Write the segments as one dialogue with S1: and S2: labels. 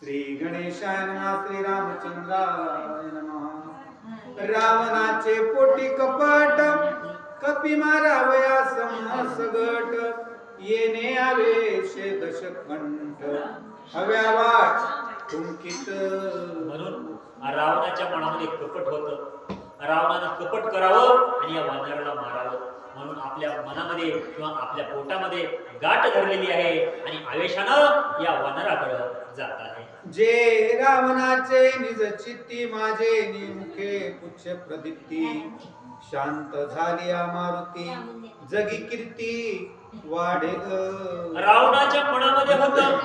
S1: श्री गणेशाय नमः. श्री रामचंद्राय नमः. रावणाचे पोटी कपट कपी मारावया समसगट येणे आवेश दशकंठ हव्या वाट कुंकित.
S2: म्हणून रावणाच्या मनामध्ये कपट होतं. रावणानं कपट करावं आणि या वानराला मारावं म्हणून आपल्या मनामध्ये किंवा आपल्या पोटामध्ये गाठ धरलेली आहे आणि आवेशानं या वानराकडे जात आहे.
S1: जे रावणाचे निज चित्ती माझे निमुखे पुच्छ प्रदीप्ती शांत झाली मारुती जगी कीर्ती वाढे.
S2: रावणाच्या मनामध्ये होतं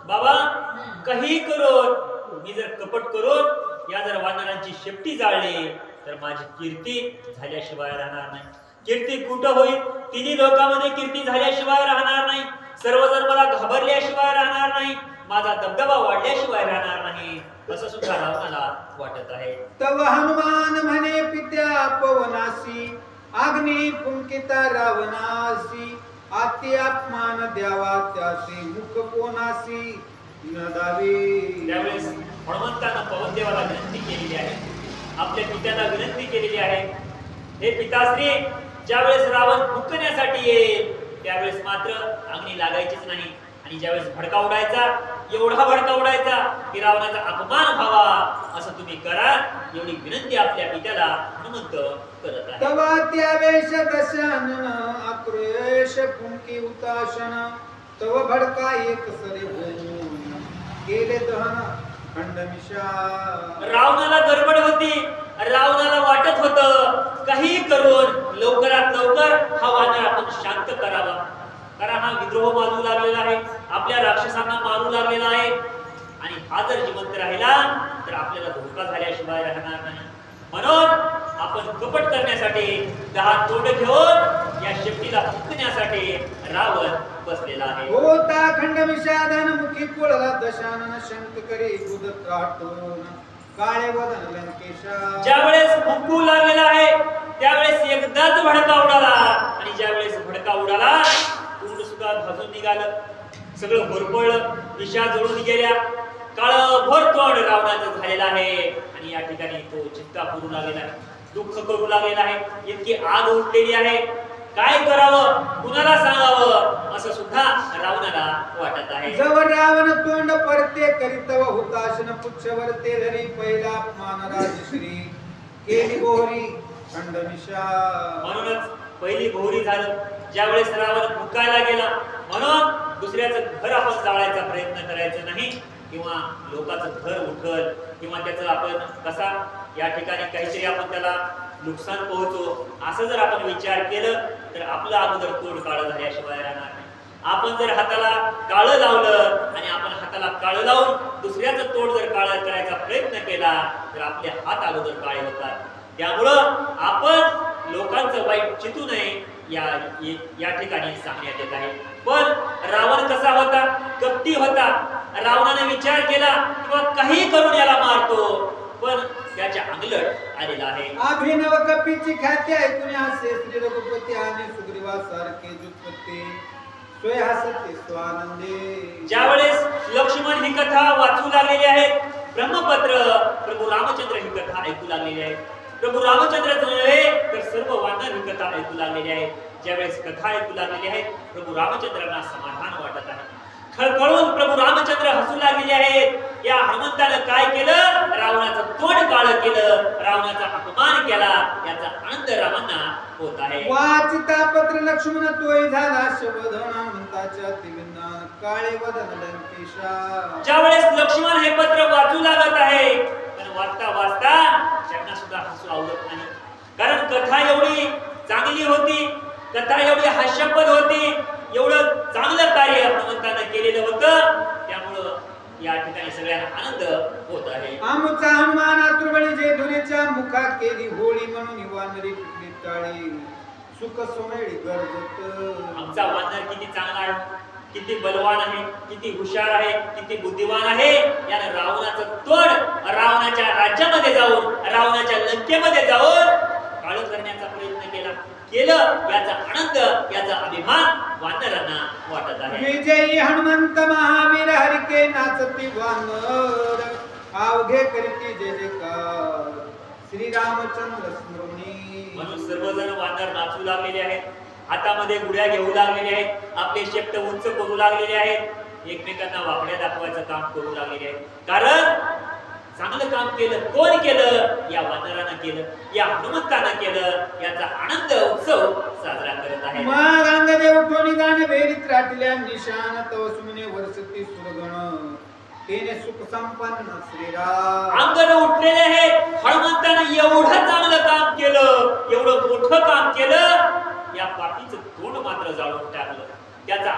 S2: बाबा काही करून मी जर कपट करून या जर वानरांची शेपटी जाळली तर माझी कीर्ती झाल्याशिवाय राहणार नाही. कीर्ती कुठं होईल? तिन्ही लोकांमध्ये कीर्ती झाल्याशिवाय राहणार नाही. सर्वजण मला घाबरल्याशिवाय राहणार नाही. माझा दबदबा वाढल्याशिवाय राहणार नाही असं सुद्धा रावणाला वाटत आहे.
S1: तव हनुमान म्हणे पित्या पवनासी अग्नी पुंकिता रावणासी आती अपमान द्यावा त्यासी मुख कोणासी न दावी.
S2: त्यावेळेस हनुमंतानं पवनदेवाला विनंती केलेली आहे. आपल्या पित्याला विनंती केलेली आहे. हे पिताश्री ज्यावेळेस रावण फुंकण्यासाठी येईल त्यावेळेस मात्र अग्नी लागायचीच नाही आणि ज्यावेळेस भडका उडायचा एवढा भडका उडायचा की रावणाचा अपमान व्हावा असं तुम्ही करा एवढी विनंती आपल्या पित्याला हनुमंत करत आहे.
S1: तवा त्यावेश दशानन आक्रोश फुंकी उताशन तव भडका एक सरे होऊन केले दहन खंडमिषा.
S2: रावणाला गडबड होती. रावणाला वाटत होतं काही करून लवकरात लवकर हा वानर आपण शांत करावा. कारण हा विद्रोह मारू लागलेला आहे. आपल्या राक्षसांना मारू लागलेला आहे आणि हा जर जिवंत राहिला तर आपल्याला धोका झाल्याशिवाय राहणार नाही. म्हणून आपण कपट करण्यासाठी 10 तोंड घेऊन या शेपटीला फुंकण्यासाठी रावण बसलेला आहे.
S1: होता खंडमिषा धनमुखी पुळला दशानन शंक करी गुद त्राटून काळे वदन लंकेशा.
S2: ज्यावेळेस फुंकू लागलेला आहे त्यावेळेस एकदाच भडका उडाला आणि ज्यावेळेस भडका उडाला तोंड सुद्धा भाजून निघालं. सगळं होरपळलं. दिशा जळून गेल्या. काळभोर तोंड रावणाचं झालेलं आहे आणि या ठिकाणी तो चिंता करू लागलेला आहे. दुःख करू लागलेला आहे. इतकी आग उठलेली आहे. काय करावं कुणाला सांगावं असं सुद्धा रावणाला वाटत आहे.
S1: जवर रावण तोंड परते करीतव हुताशन पुच्छवर ते धरी पहिला मान राजश्री केली गोरी खंडमिषा.
S2: म्हणूनच पहिली भोवरी झालं ज्यावेळेस रावण फुंकायला गेला. म्हणून दुसऱ्याचं घर आपण जाळायचा प्रयत्न करायचा नाही किंवा लोकांचं घर उठल किंवा त्याचं आपण कसा या ठिकाणी काहीतरी आपण त्याला नुकसान पोहोचो असं जर आपण विचार केलं तर आपलं अगोदर तोड काळं झाल्याशिवाय राहणार नाही. आपण जर हाताला काळं लावलं आणि आपण हाताला काळं लावून दुसऱ्याचं तोड जर काळं करायचा प्रयत्न केला तर आपले हात अगोदर काळे होतात. त्यामुळं आपण लोकांचं वाईट चितू नये या ठिकाणी सांगण्यात येत आहे. पण रावण कसा होता? कपटी होता. रावणाने विचार केला किंवा काही करून याला मारतो पण त्याच्या अंगलट आलेला आहे.
S1: अभिनव कपीची ख्याती ऐकून हास्य श्री रघुपती आणि सुग्रीवासारखे जुत्पत्ती सोय हसते स्वानंदे.
S2: ज्यावेळेस लक्ष्मण ही कथा वाचू लागलेली आहे. ब्रह्मपत्र प्रभू रामचंद्र ही कथा ऐकू लागलेली आहे. प्रभू रामचंद्रच नव्हे तर सर्व वानर ही कथा ऐकू लागलेली आहे. ज्यावेळेस कथा ऐकू लागलेली आहे प्रभू रामचंद्रांना समाधान वाटत आहे. खळखळून प्रभू रामचंद्र हसू लागलेले आहेत. या हनुमंतानं काय केलं? रावणाचं तोंड काळं केलं. रावणाचा अपमान केला. याचा आनंद रामांना होत आहे.
S1: वाचिता पत्र लक्ष्मण तोय झाला शबधन हनुमंताच्या दिव्यज्ञान काळे वदन लंकेशा.
S2: ज्यावेळेस लक्ष्मण हे पत्र वाचू लागत आहे पण वाचता वाचता त्यांना सुद्धा हसू आवडत नाही. कारण कथा एवढी चांगली होती. कथा एवढी हास्यास्पद होती. एवढं चांगलं कार्य हनुमंतानं केलेलं होतं. त्यामुळं या ठिकाणी सगळ्यांना आनंद होत आहे.
S1: आमचा हनुमान आतुरबळी जे धुरीच्या मुखा केली होळी म्हणून वानरी पिटली टाळी सुख सोनेळी गरजत.
S2: आमचा वानर किती चांगला आहे, किती बलवान आहे, किती हुशार आहे, किती बुद्धिमान आहे. याने रावणाचं तोड रावणाच्या राज्यामध्ये जाऊन रावणाच्या लंकेमध्ये जाऊन काळं करण्याचा प्रयत्न केला. केलं याचा आनंद, याचा अभिमान वानरांना वाटत आहे.
S1: विजयी हनुमंत महावीर हरिके नाचती वानर, अवघे करीती जय जयकार श्री रामचंद्र स्मरणी.
S2: म्हणून सर्वजण वानर नाचू लागलेले आहेत, हातामध्ये गुड्या घेऊ लागलेले आहेत, आपले शेपट उंच करू लागलेले आहेत, एकमेकांना वाकड्या दाखवायचं काम करू लागलेले आहेत. कारण चांगलं काम केलं. कोण केलं? या वानरानं केलं, या हनुमंतानं केलं. याचा आनंद उत्सव साजरा करत आहे.
S1: मग अंगदे उठोनी गाणे भेरीत राटल्या निशान तव सुमने वर्षती सुरगण, तेने सुख संपन्न श्रीराम.
S2: अंगण उठलेले आहे. हनुमंतानं एवढं चांगलं काम केलं, एवढं मोठं काम केलं, या पापीचं तोंड मात्र जाळून टाकलं. त्याचा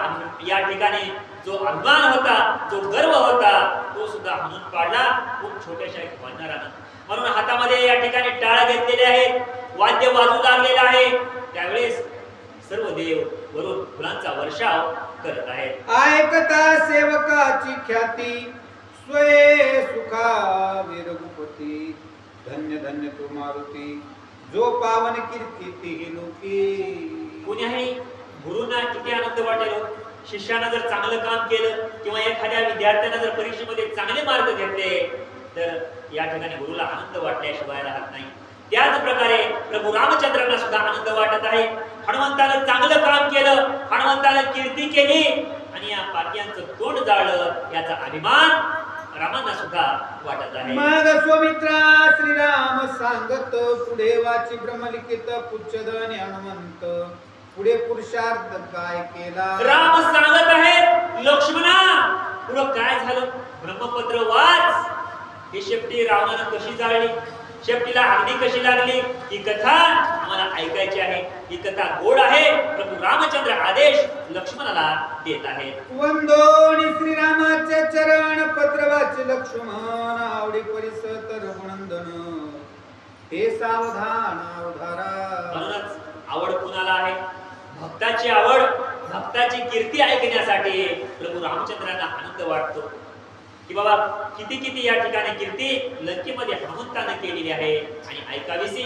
S2: या ठिकाणी जो अभिमान होता, जो गर्व होता, तो सुद्धा हाणून पाडला खूप छोट्याशा एक वानरानं. म्हणून हातामध्ये या ठिकाणी टाळ घेतलेले आहेत, वाद्य वाजू लागलेलं आहे. त्यावेळेस सर्व देव वरून फुलांचा वर्षाव करत आहेत.
S1: ऐकता सेवकाची ख्याती, स्वये सुखा वीरगुपती, धन्य धन्य तो मारुती, जो पावन कीर्ती ती लोकी.
S2: कुणीही गुरुंना किती आनंद वाटेल. शिष्यानं जर चांगलं काम केलं किंवा एखाद्या विद्यार्थ्यानं जर परीक्षेमध्ये चांगले मार्क घेतले तर या ठिकाणी गुरुला आनंद वाटल्याशिवाय राहत नाही. त्याच प्रकारे प्रभू रामचंद्रांना सुद्धा आनंद वाटत आहे. हनुमंतानं चांगलं काम केलं, हनुमंतानं कीर्ती केली आणि या पापियांचं तोंड जाळलं, याचा अभिमान रामांना सुद्धा वाटत आहे.
S1: मग स्वमित्रा श्रीराम सांगत, पुढे वाची ब्रह्मलिखित पुच्छदन हनुमंत, पुढे पुरुषार्थ काय केला.
S2: राम सांगत आहे, लक्ष्मणा पुढं काय झालं ब्रह्मपत्र वाच. ही शेपटी रावणानं कशी जाळली, शेपटीला अग्नी कशी लागली, ही कथा आम्हाला ऐकायची आहे. ही कथा गोड आहे. प्रभू रामचंद्र आदेश लक्ष्मणाला देत आहेत.
S1: वंदोनी श्रीरामाचे चरण, पत्र वाचे लक्ष्मण, आवडी परिसर गुणंदन, हे सावधान अवधारा.
S2: म्हणूनच आवड कुणाला आहे? भक्ताची आवड, भक्ताची कीर्ती ऐकण्यासाठी प्रभू रामचंद्रांना आनंद वाटतो की बाबा किती किती या ठिकाणी कीर्ती लंकेमध्ये हनुमंतानं केलेली आहे आणि ऐकावीसी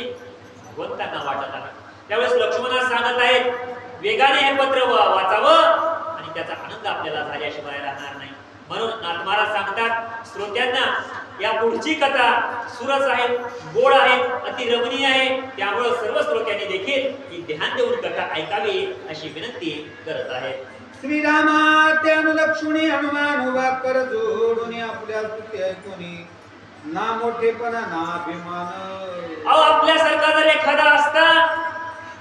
S2: भगवंतांना वाटत आहे. त्यावेळेस लक्ष्मणा सांगत आहेत, वेगाने हे पत्र वाचावं आणि त्याचा आनंद आपल्याला झाल्याशिवाय राहणार नाही. म्हणून नाथ महाराज सांगतात श्रोत्यांना, या पुढची कथा सुरस आहे, गोड आहे, अति रमणीय आहे. त्यामुळे सर्व श्रोत्यांनी देखील ही ध्यान देऊन कथा ऐकावी अशी विनंती करत आहेत.
S1: श्रीरामा त्यानु लक्ष्मणी हनुमान उभा कर जोडून, आपल्या स्तुती ऐकूनी ना मोठेपणा ना अभिमान.
S2: अहो आपल्यासारखा जर एखादा असता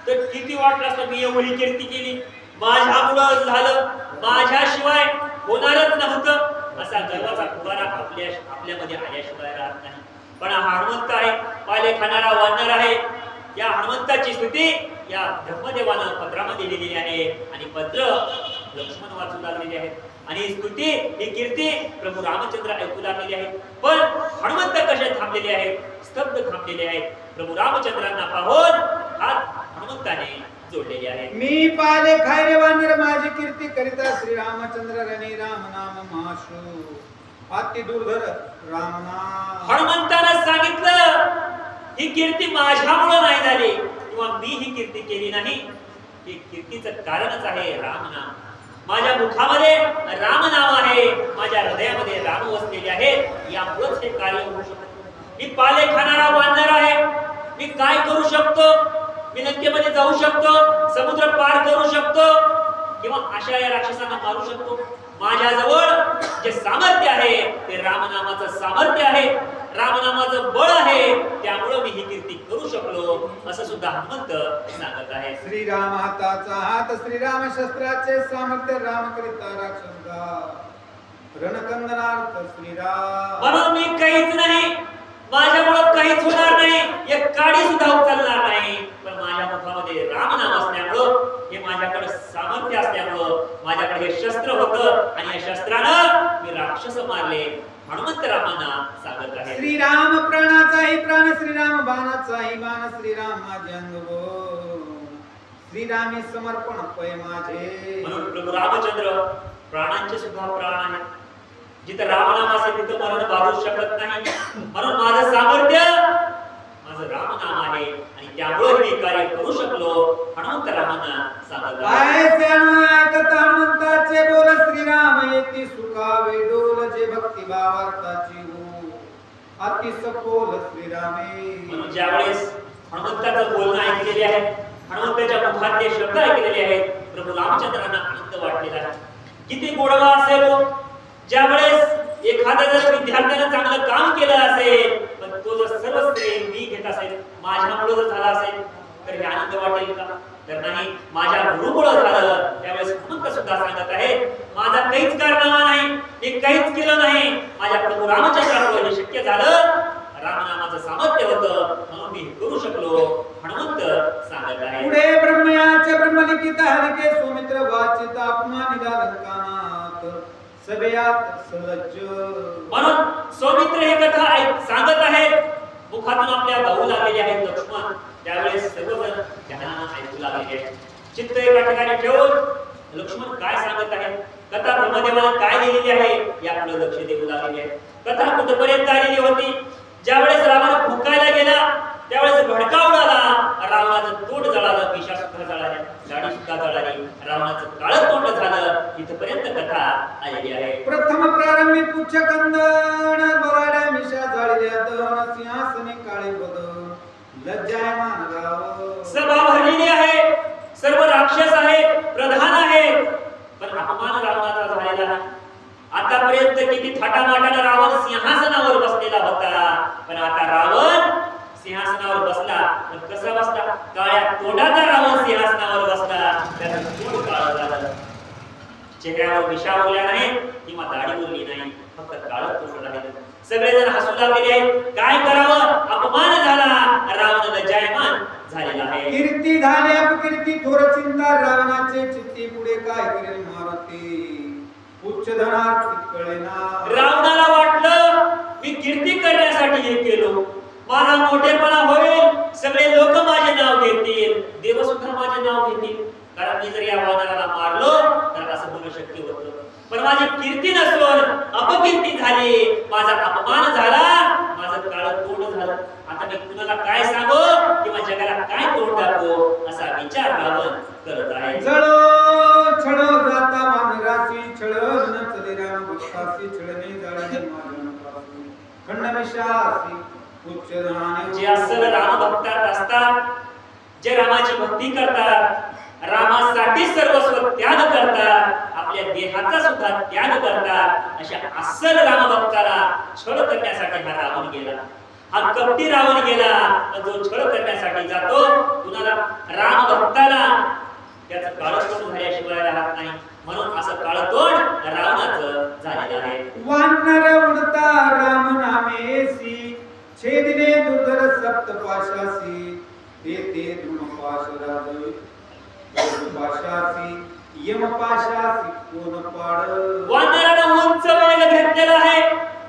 S2: तर किती वाटलं असतं, मी एवढी कीर्ती केली, माझ्यामुळं झालं, माझ्याशिवाय होणारच नव्हतं, असा गर्वाचा फुगारा आपल्यामध्ये आल्याशिवाय राहत नाही. पण हा हनुमंत आहे, पाले खाणारा वानर आहे. या हनुमंताची स्तुती या ब्रह्मदेवानं पत्रामध्ये लिहिलेली आहे आणि पत्र लक्ष्मण वाचू लागलेले आहेत आणि स्तुती ही कीर्ती प्रभू रामचंद्र ऐकू लागलेले आहेत. पण हनुमंत कसे थांबलेले आहेत, स्तब्ध थांबलेले आहेत. प्रभू रामचंद्रांना पाहून हात हनुमंताने जोडलेले आहेत.
S1: मी पाले खायरे वानर, माझी कीर्ती करिता श्रीरामचंद्र रणी, राम नाम माशू अति दुर्धर राम नाम.
S2: हनुमंतानं सांगितलं ही कीर्ती माझ्यामुळे नाही झाली किंवा मी ही कीर्ती केली नाही, ही कीर्तीचं कारणच आहे राम नाम. माझ्या मुखामध्ये राम नाम आहे, माझ्या हृदयामध्ये राम वसलेले आहे, यामुळेच हे कार्य होऊ शकतं. मी पाले खाणारा वानर आहे, मी काय करू शकतो? मी लंकेमध्ये जाऊ शकतो, समुद्र पार करू शकतो किंवा अशा या राक्षसांना मारू शकतो. माझ्याजवळ जे सामर्थ्य आहे ते रामनामाचं सामर्थ्य आहे, रामनामाचं बळ आहे. त्यामुळे मी ही कीर्ती करू शकलो असं सुद्धा हनुमंत सांगत आहे.
S1: श्रीराम हाताचा हात, श्रीराम शस्त्राचे सामर्थ्य, राम करिता राक्षसा रणकंदनार्थ श्रीराम.
S2: म्हणून मी काहीच नाही, माझ्यामुळे काहीच होणार नाही, एक काडी सुद्धा उचलणार नाही. पण माझ्या मुखामध्ये रामनाम असल्यामुळं, हे माझ्याकडे सामर्थ्य असल्यामुळं, माझ्याकडे हे शस्त्र होतं आणि या शस्त्रानं मी राक्षस मारले. हनुमंत रामांना सांगत आहे.
S1: श्रीराम प्राणाचाही प्राण, श्रीराम बाणाचाही बाण, श्रीराम माझे अंग, श्रीरामी समर्पण पै माझे.
S2: म्हणून प्रभू रामचंद्र प्राणांचे सुद्धा प्राण आहे. जिथं रामनाम असेल तिथं मरण बाधू शकत नाही. म्हणून माझं सामर्थ्य माझं रामनाम आहे आणि त्यामुळे मी कार्य करू शकलो. लक्ष्मणांना सांगत आहे.
S1: ऐकता हनुमंताचे बोल श्रीराम येती सुखावे डोल जे भक्ती भावार्थाची हो अति सखोल श्रीरामे.
S2: म्हणून ज्यावेळेस हनुमंताचं बोलणं ऐकलेले आहे, हनुमंताच्या मुखात ते शब्द ऐकलेले आहेत, प्रभू रामचंद्रांना आनंद वाटलेला आहे. किती गोडवा असेल ज्यावेळेस एखाद्या जर विद्यार्थ्याने चांगलं काम केलं असेल पण तो जर सर्व श्रेय मी घेत असेल, माझ्यामुळे जर झाला असेल तर हे आनंद वाटेल का? तर नाही, माझ्या गुरुमुळे झालं. त्यावेळेस हनुमंत सुद्धा सांगत आहे माझा काहीच कारनामा नाही, मी काहीच केलं नाही, माझ्या प्रभू रामचंद्रामुळे हे शक्य झालं. रामनामाचं सामर्थ्य होतं म्हणून मी करू शकलो. हनुमंत सांगत आहे.
S1: पुढे ब्रह्मयाचे ब्रह्मलिखित हरिके सुमित्र वाचित अपमानिला लंकानाथ सभेयात सहज.
S2: म्हणून सौमित्र हे कथा सांगत आहेत, मुखातून आपल्या गाऊ लागलेले आहेत लक्ष्मण. त्यावेळेस सर्वजण ध्यानानं ऐकू लागलेले आहेत. चित्त एका ठिकाणी ठेवून लक्ष्मण काय सांगत आहेत, कथा ब्रह्मदेवाने काय दिलेली आहे याकडे लक्ष देऊ लागलेले आहेत. कथा कुठपर्यंत आलेली होती? ज्यावेळेस रावण फुंकायला गेला त्यावेळेस भडका उडाला, रावणाचं तोंड जळालं, मिशा सुद्धा जळाल्या, दाढी सुद्धा जळाली, रावणाचं काळं तोंड झालं. इथपर्यंत कथा आलेली आहे.
S1: प्रथम प्रारंभी पुच्छ कंदन बराड्या मिशा जाळल्या दन सिंहासने काळे बदन लज्जायमान राव.
S2: सभा भरलेली आहे, सर्व राक्षस आहेत, प्रधान आहेत, पण अपमान रावणाचा झालेला नाही. आतापर्यंत किती थाटामाटाने रावण सिंहासनावर बसलेला होता, पण आता रावण सिंहासनावर बसला. पण कसा बसला? काळ्या तोंडाचा रावण सिंहासनावर बसला. त्याचं तोंड काळं झालं, चेहऱ्यावर मिशा उरल्या नाही किंवा दाढी उरली नाही, फक्त काळं तोंड राहिलं. सगळेजण हसू लागलेले आहेत. काय करावं? अपमान झाला, रावण लज्जायमान झालेला आहे.
S1: कीर्ती झाली अपकीर्ती थोर चिंता रावणाचे चित्ती पुढे काय करेल मारुती उच्च धनार्थ कळेना.
S2: रावणाला वाटलं मी कीर्ती करण्यासाठी हे केलो, माझा मोठेपणा होईल, सगळे लोक माझे नाव घेतील, देव सुद्धा माझे नाव घेतील, कारण मी जर या वानराला मारलो तर असं होणं शक्य होतं. पण माझी कीर्ती नसून अपकीर्ती झाली, माझा अपमान झाला, माझं काळं तोंड झालं. आता मी कुणाला काय सांगू किंवा जगाला काय तोंड दाखवू असा विचार रावण करत आहे.
S1: जळो छळो जाता वानरासी छळ नचले राम भक्तासी छळणे जाळणे मारणपासी खंडमिशासी उच्च धनाने.
S2: जे असल राम भक्तात असतात, जे रामाची भक्ती करतात, रामासाठी सर्वस्व त्याग करतात, आपल्या देहाचा सुद्धा त्याग करतात, अशा अस्सल रामभक्ताला छळ करण्यासाठी हा रावण गेला. हा कपटी रावण गेला, जो छळ करण्यासाठी जातो कुणाला राम भक्ताला त्याचं काळं तोंड झाल्याशिवाय राहत नाही. म्हणून असं काळं तोंड रावणाचं झालेलं आहे.
S1: वानर उडता राम नामेसी छेदिले दुर्धर सप्तपाशासी देते धूमपाश राजवी पाशासी यमपाशासी कोण पाड.
S2: वानरानं उंच वेग घेतलेला आहे,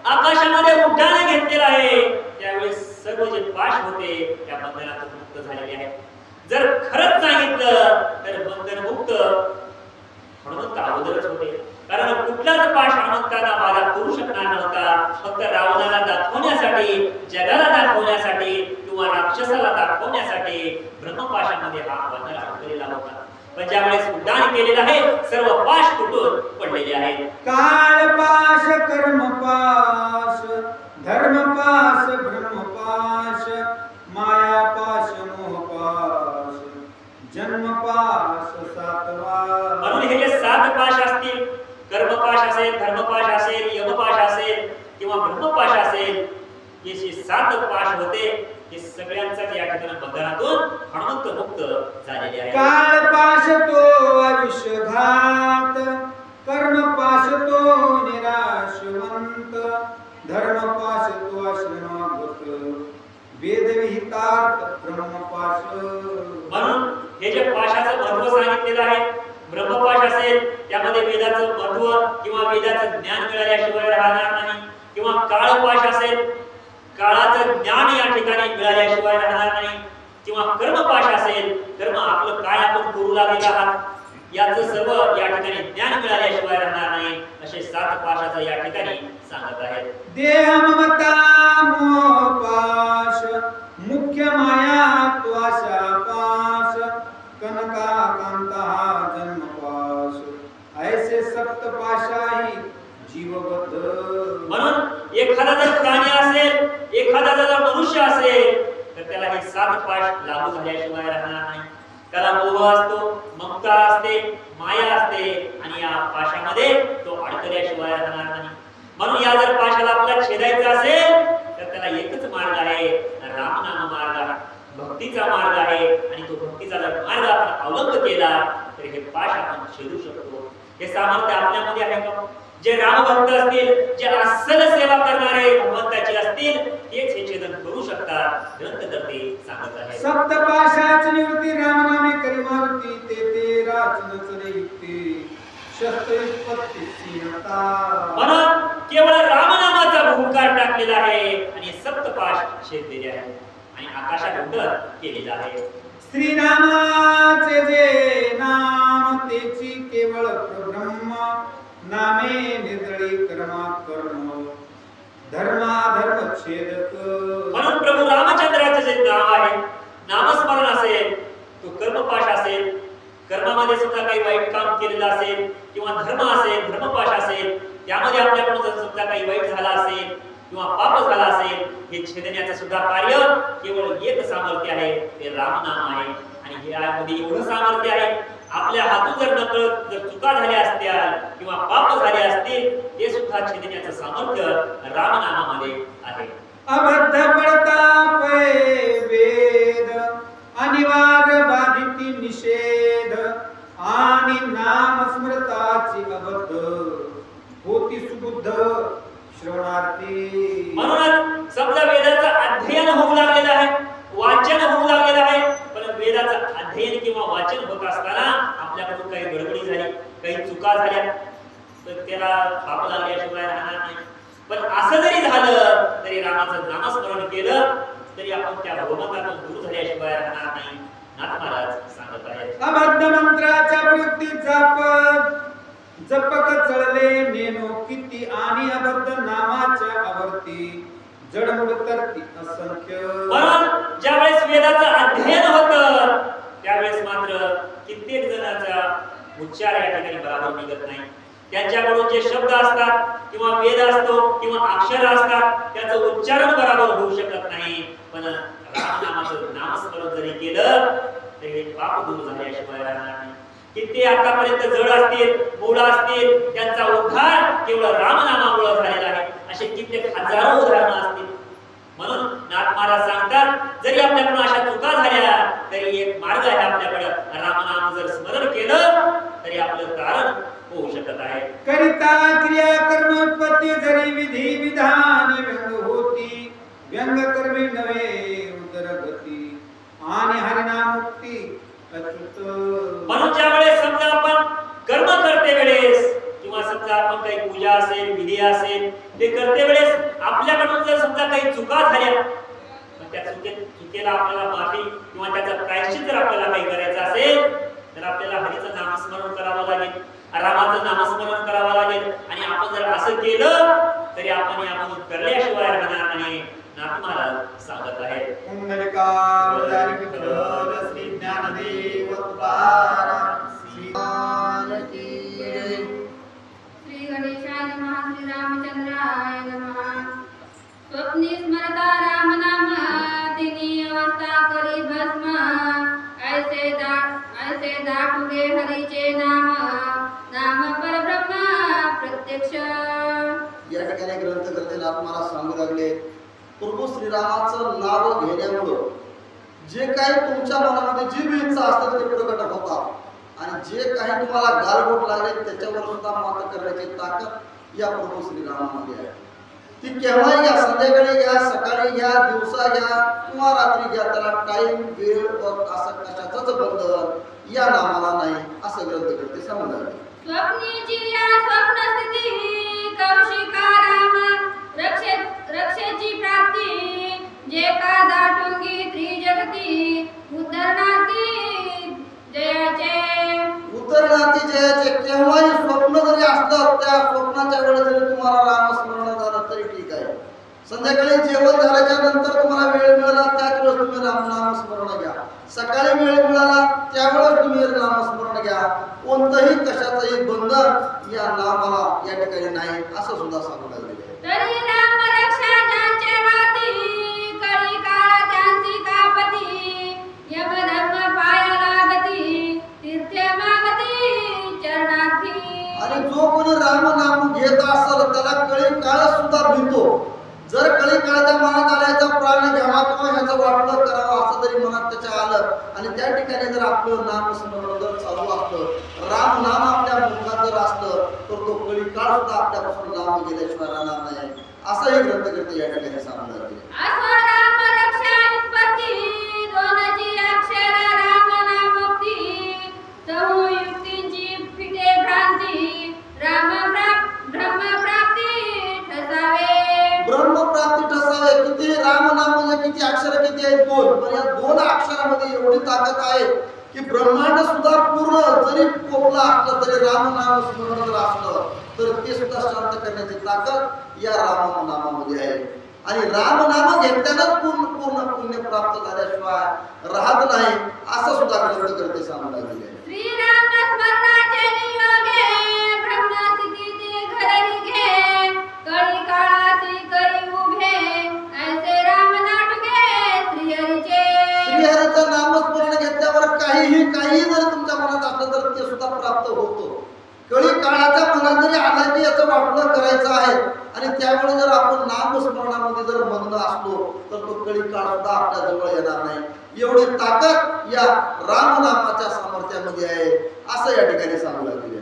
S2: आकाशामध्ये उड्डाण घेतलेलं आहे. त्यावेळेस सर्व जे पाश होते त्या बंधनातून मुक्त झालेले आहेत. जर खरंच सांगितलं तर बंधनमुक्त हनुमंत अगोदरच होते, कारण कुठलाच पाश हनुमंताला बाधा करू शकणार नव्हता. फक्त रावणाला दाखवण्यासाठी, जगाला दाखवण्यासाठी किंवा राक्षसाला दाखवण्यासाठी ब्रह्मपाशामध्ये हा बंधन अडकलेला होता. पण ज्यावेळेस उड्डाण केलेलं आहे सर्व पाश तुटून पडलेले आहेत.
S1: काळ पाश कर्म पाश धर्म पाश ब्रह्म पाश माया पाश मोह पाश जन्म पाश सातवा.
S2: म्हणून हे जे 7 पाश असतील, कर्मपाश असेल, धर्मपाश असेल, यमपाश असेल किंवा ब्रह्मपाश असेल, हे जे 7 पाश होते हे सगळ्यांचाच या ठिकाणी बंधनातून हनुमंत मुक्त झालेले आहे.
S1: काळ पाश तो आयुष्यघात कर्म पाश तो निराशवंत धर्म पाश तो आश्रमागत वेदविहितार्थ ब्रह्मपाश.
S2: म्हणून हे जे पाशाचं महत्व सांगितलेलं आहे, ब्रह्मपाश असेल त्यामध्ये वेदाचं महत्व किंवा वेदाचं ज्ञान मिळाल्याशिवाय राहणार नाही, किंवा काळपाश असेल काळाचं ज्ञान या ठिकाणी मिळाल्याशिवाय राहणार नाही, किंवा कर्मपाश असेल कर्म आपलं काय आपण करू लागलेलं आहात याचं सर्व या ठिकाणी ज्ञान मिळाल्याशिवाय राहणार नाही. असे 7 पाशाचं या ठिकाणी सांगत आहेत.
S1: देह ममता मोह पाश मुख्य माया त्वाशा पाश कनका
S2: एखादा जर प्राणी असेल, एखादा जर मनुष्य असेल, तर त्याला हे 7 पाश लागू झाल्याशिवाय राहणार नाही. त्याला मोह असतो, ममता असते, माया असते आणि या पाशामध्ये तो अडकल्याशिवाय राहणार नाही. म्हणून या जर पाशाला आपल्याला छेदायचा असेल तर त्याला एकच मार्ग आहे, रामनाम मार्ग, भक्तीचा मार्ग आहे. आणि तो भक्तीचा जर मार्ग आपण अवलंब केला तर हे पाश आपण छेदू शकतो. हे सामर्थ्य आपल्यामध्ये आहे का? जे रामभक्त असतील, जे अस्सल सेवा करणारे भगवंताचे असतील, तेच हे छेदन करू शकतात. ग्रंथकर्ते सांगत आहेत,
S1: सप्त पाशाची निवृत्ती रामनामे करी मारुती, ते राचन चले युक्ती शस्त्र उत्पत्ती सीनता.
S2: म्हणून केवळ रामनामाचा भूंकार टाकलेला आहे आणि सप्तपाश छेदलेले आहेत आणि आकाशात उडत केलेला आहे.
S1: श्रीरामाचे जे नाम तेची केवळ ब्रह्म नामे निर्दळी कर्मा कर्म धर्माधर्म छेदक.
S2: म्हणून प्रभू रामचंद्राचे जे नाम आहे, नामस्मरण असेल, तो कर्मपाश असेल, कर्मामध्ये सुद्धा काही वाईट काम केलेलं असेल किंवा धर्म असेल, धर्मपाश असेल, त्यामध्ये आपल्याकडून जर सुद्धा काही वाईट झाला असेल किंवा पाप झाला असेल, हे छेदण्याचं सुद्धा कार्य केवळ एक सामर्थ्य आहे, ते रामनाम आहे. आणि यामध्ये एवढं सामर्थ्य आहे, आपल्या हातून जर नकळत जर चुका झाल्या असत्या किंवा पाप झाले असतील, ते सुद्धा छेदण्याचं सामर्थ्य रामनामामध्ये आहे.
S1: अबद्ध पडता पै वेद अनिवार्य बाधिती निषेध आणि नाम स्मृताची अबद्ध होती सुबुद्ध श्रवणार्थी.
S2: म्हणूनच समजा वेदाचं अध्ययन होऊ लागलेलं आहे, वाचन होऊ लागलेलं आहे, पण वेदाचं अध्ययन किंवा वाचन होत असताना आपल्याकडून काही गडबडी झाली, काही चुका झाल्या, तर त्याला पाप लागल्याशिवाय राहणार नाही. पण असं जरी झालं तरी रामाचं नामस्मरण केलं तरी आपण त्या भगवंतातून दूर झाल्याशिवाय राहणार नाही. नाथ महाराज सांगत आहेत,
S1: अबद्ध मंत्राच्या वृत्ती जपक चळले नेनो किती आणि अबद्ध नामाच्या आवर्ती जडमुड तरती असंख्य.
S2: म्हणून ज्यावेळेस वेदाचं अध्ययन होतं त्यावेळेस मात्र कित्येक जणांचा उच्चार या ठिकाणी बरोबर निघत नाही. त्यांच्याकडून जे शब्द असतात किंवा वेद असतो किंवा अक्षर असतात त्याचं उच्चारण बरोबर होऊ शकत नाही. पण रामनामाचं नामस्मरण जरी केलं तरी हे पाप दूर झाल्याशिवाय राहणार नाही. किती आतापर्यंत जड असतील, मूळ असतील, त्यांचा उद्धार केवळ रामनामामुळे झालेला आहे. असे कित्येक हजारो उदाहरणं असतील. म्हणून नाथ महाराज सांगतात, जरी आपल्याकडून अशा चुका झाल्या तरी एक मार्ग आहे आपल्याकडे, रामनाम जर स्मरण केलं तरी आपलं तारण होऊ शकत आहे.
S1: करिता क्रिया कर्म उत्पत्ती जरी विधी विधान व्यंग होती, व्यंग कर्मी नवे उदरगती आणि हरिनाम मुक्ती अच्युत.
S2: म्हणून ज्यावेळेस समजा आपण कर्म करते वेळेस किंवा समजा आपण काही पूजा असेल, विधी असेल, ते करते वेळेस आपल्याकडून जर समजा काही चुका झाल्या, तर त्या चुकीला आपल्याला माफी किंवा त्याचा प्रायश्चित जर आपल्याला काही करायचं असेल तर आपल्याला हरीचं नामस्मरण करावं लागेल, रामाचं नामस्मरण करावं लागेल. आणि आपण जर असं केलं तरी आपण यामधून करल्याशिवाय राहणार नाही. नाथ महाराज सांगत आहेत,
S1: कुंडलिकावतारी विठ्ठल श्री ज्ञानदेव तुकाराम श्री
S3: श्री गणेशाय नमः. श्री रामचंद्राय नमः. स्वप्नी स्मरता राम नाम तिनी अवस्था करी भस्म, ऐसे दाटुगे हरीचे नाम, नाम परब्रह्म प्रत्यक्ष.
S4: या ठिकाणी ग्रंथकर्ते नाथ महाराज सांगू लागले, प्रभू श्रीरामाचं नाव घेण्यामुळं जे काही तुमच्या मनामध्ये जी बी इच्छा असतात ते प्रकट होतात आणि जे काही तुम्हाला गालबोट लागले त्याच्यावर सुद्धा मात करण्याची ताकद या प्रभू श्रीरामामध्ये आहे. ती केव्हाही घ्या, संध्याकाळी घ्या, सकाळी घ्या, दिवसा घ्या किंवा रात्री घ्या, त्याला टाइम वेळ वक्त असं कशाचंच बंधन या नामाला नाही, असं ग्रंथकर्ते सांगू लागले.
S3: स्वप्नीची या स्वप्नस्थिती कौशिका राम रक्षेची प्राप्ती, जे का दाटुंगी त्रिजगती उद्धरणार्थी जयाचे
S4: केव्हाही स्वप्न जरी असलं त्या स्वप्नाच्या वेळेस जरी तुम्हाला रामस्मरण झालं तरी ठीक आहे. संध्याकाळी जेवण झाल्याच्या नंतर तुम्हाला वेळ मिळाला त्याच वेळेस तुम्ही नामस्मरण घ्या, सकाळी वेळ मिळाला त्यावेळेस तुम्ही नामस्मरण घ्या. कोणतंही कशाचंही बंधन या नामाला या ठिकाणी नाही, असं सुद्धा सांगू लागलेलं आहे.
S3: तरी राम
S4: सुद्धा भीतो. जर कळी काळाच्या मनात आल्याचा प्राण घ्यावा किंवा ह्याचं वाटलं करावं असं जरी मनात त्याच्या आलं आणि त्या ठिकाणी जर आपलं नाम स्मरण जर चालू असतं, राम नाम आपल्या मुखात जर असतं तर तो कळी काळ सुद्धा आपल्यापासून लांब गेल्याशिवाय राहणार नाही. असंही ग्रंथकर्ते या ठिकाणी सांगतात. ब्रह्मप्राप्ती ठसावे. किती राम नाम म्हणजे किती अक्षर किती आहेत? 2. पण या 2 अक्षरामध्ये एवढी ताकद आहे की ब्रह्मांड सुद्धा पूर्ण जरी कोपला असला तरी राम नाम स्मरण जर असलं तर ते सुद्धा शांत करण्याची ताकद या राम नामामध्ये आहे. आणि राम नाम घेतल्यानंच पूर्ण पुण्य प्राप्त झाल्याशिवाय राहत नाही असं सुद्धा ग्रंथकर्ते सांगतात गेले. श्रीहरीचं नामस्मरण घेतल्यावर काही जर तुमच्या मनात असलं तर ते सुद्धा प्राप्त होतो. कळी काळाच्या मनात जरी आला की याचं वाटलं करायचं आहे आणि त्यावेळी जर आपण नामस्मरणामध्ये जर मग्न असलो तर तो कळी काळ सुद्धा आपल्या जवळ येणार नाही. एवढी ताकद या राम नामाच्या सामर्थ्यामध्ये आहे असं या ठिकाणी सांगण्यात गेले.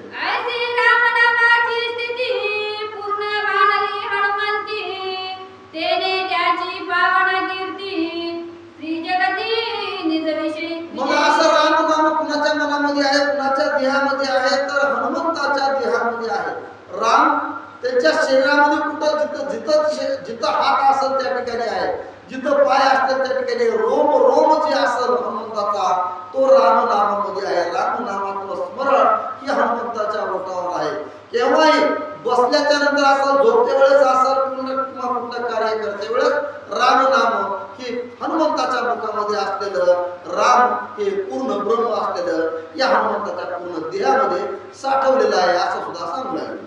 S4: मग असं राम नाम कुणाच्या मनामध्ये आहे, कुणाच्या देहामध्ये आहे? तर हनुमंताच्या देहामध्ये आहे. राम त्यांच्या शरीरामध्ये कुठं जिथं हात असेल त्या ठिकाणी आहे, जिथं पाय असतात त्या ठिकाणी रोम जे असेल हनुमंताचा तो राम नामामध्ये आहे. राम नामाचं स्मरण ही हनुमंताच्या ओठावर आहे. केव्हाही बसल्याच्या नंतर असेल, झोपते वेळेस असेल, किंवा कुठलं कार्य करते वेळेस राम नाम हे हनुमंताच्या मुखामध्ये असलेलं राम हे पूर्ण ब्रह्म असलेलं या हनुमंताच्या पूर्ण देहामध्ये साठवलेलं आहे असं सुद्धा सांगलं आहे.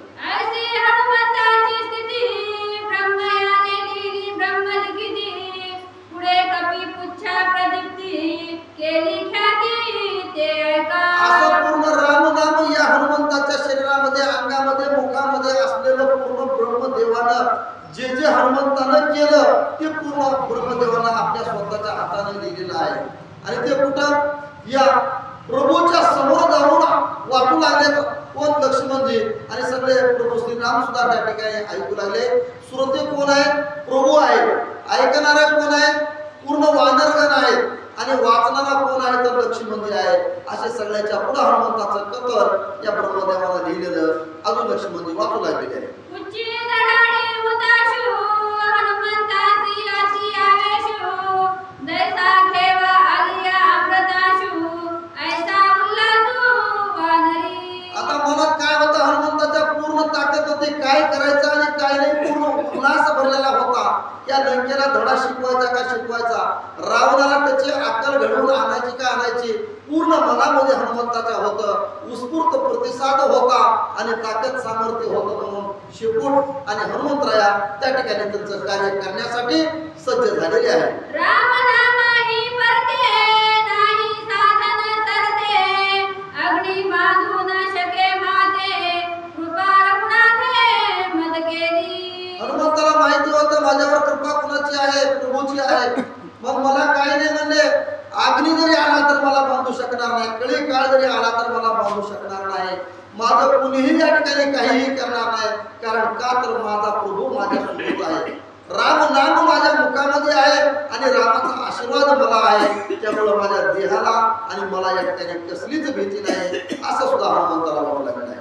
S4: असं पूर्ण राम नाम या हनुमंताच्या शरीरामध्ये, अंगामध्ये, मुखामध्ये असलेलं पूर्ण ब्रह्मदेवानं जे हनुमंतानं केलं ते पूर्ण ब्रह्मदेवानं आपल्या स्वतःच्या हाताने लिहिलेलं आहे. आणि ते कुठं? या प्रभूच्या समोर जाऊन वाचू लागले. कोण? लक्ष्मणजी. आणि सगळे प्रभू श्रीराम सुद्धा त्या ठिकाणी ऐकू लागले. श्रोते कोण आहेत? प्रभू आहे. ऐकणारे कोण आहेत? पूर्ण वानरगण आहेत. आणि वाचणारा कोण आहे? तर लक्ष्मणजी आहे. असे सगळ्याच्या पुढे हनुमंताचं कथन या ब्रह्मदेवानं लिहिलेलं अजून लक्ष्मणजी वाचू लागलेले आहे. आता मनात काय होतं? हनुमंताच्या पूर्ण ताकद होती. काय करायचं आणि काय नाही पूर्ण उल्हास भरलेला होता. या लंकेला धडा शिकवायचा का शिकवायचा, रावणाला त्याची अक्कल घडवून आणायची का आणायची, पूर्ण मनामध्ये हनुमंताच्या होतं. उत्स्फूर्त प्रतिसाद होता आणि ताकद सामर्थ्य होतं. म्हणून शेपूट आणि हनुमंतराया त्या ठिकाणी त्यांचं कार्य करण्यासाठी सज्ज झालेले आहे. हनुमंताला माहिती होतं माझ्यावर कृपा कुणाची आहे? प्रभूची आहे. मग मला काही नाही म्हणले, अग्नी जरी आला तर मला बांधू शकणार नाही, कळी काळ जरी आला तर मला बांधू शकणार नाही, माझं कुणीही या ठिकाणी काहीही करणार नाही. कारण का? तर माझा प्रभू माझ्यासोबत आहे. राम नाम माझ्या मुखामध्ये आहे आणि रामाचा आशीर्वाद मला आहे. त्यामुळे माझ्या देहाला आणि मला या ठिकाणी कसलीच भीती नाही असं सुद्धा हनुमंताला वाटू लागलं आहे.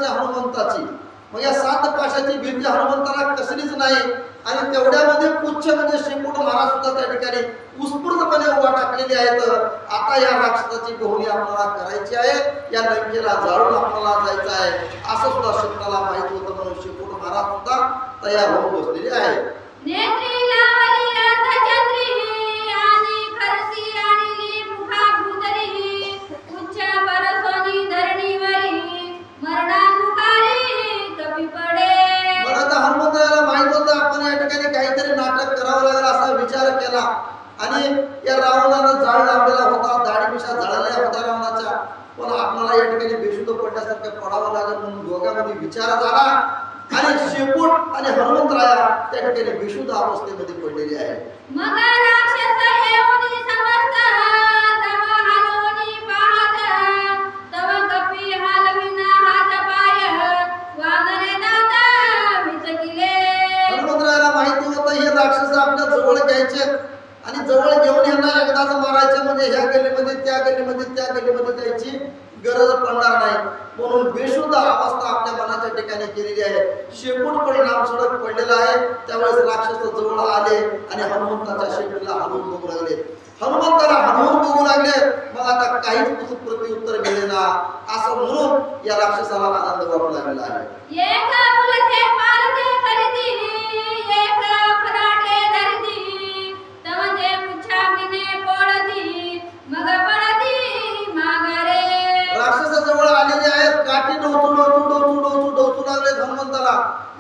S4: हनुमंताची मग या 7 पाशाची भीती हनुमंताला कसलीच नाही. आणि तेवढ्यामध्ये पुच्छ म्हणजे शेपूट महाराज सुद्धा त्या ठिकाणी उत्स्फूर्तपणे उभा टाकलेले आहेत. आता या राक्षसाची पोहणी आपल्याला करायची आहे, या लंकेला जाळून आपल्याला जायचं आहे असं सुद्धा शेपूटाला माहित होतं. म्हणून शेपूट महाराज सुद्धा तयार होऊन बसलेले आहे.
S3: मरणा दुखारी कपी पडे
S4: आणि हनुमंतराया त्या ठिकाणी बेशुद्ध अवस्थेमध्ये पडलेले आहे.
S3: मग राक्षस येऊनी समस्त तव हालोनी पाहत तव कपी हालविना हात पाय वानरे दात विचकिले.
S4: हनुमंतरायाला माहिती होतं हे राक्षस आपल्या जवळ घ्यायचे आणि जवळ घेऊन यांना एकदाच मारायचे म्हणजे ह्या गल्लीमध्ये त्या गल्लीमध्ये जायची गरज पडणार नाही. म्हणून बेशुद्ध अवस्था आपल्या मनाच्या ठिकाणी केलेली आहे. शेपूट परिणाम सडक पडलेला आहे. त्यावेळेस राक्षस जवळ आले आणि हनुमंताच्या शेपूटला हलवून बघू लागले. हनुमंताला हलवून बघू लागले. मग आता काहीच प्रत्युत्तर मिळेना असं म्हणून या राक्षसाला आनंद वाटू लागला आहे.
S3: एक उलथे पालथे करीती एक फराटे धरती तवजे मुछामिने पोळती मग पळती माघारे.
S4: राक्षसाजवळ आलेले आहेत. काठी डोचू लागले हनुमंताला.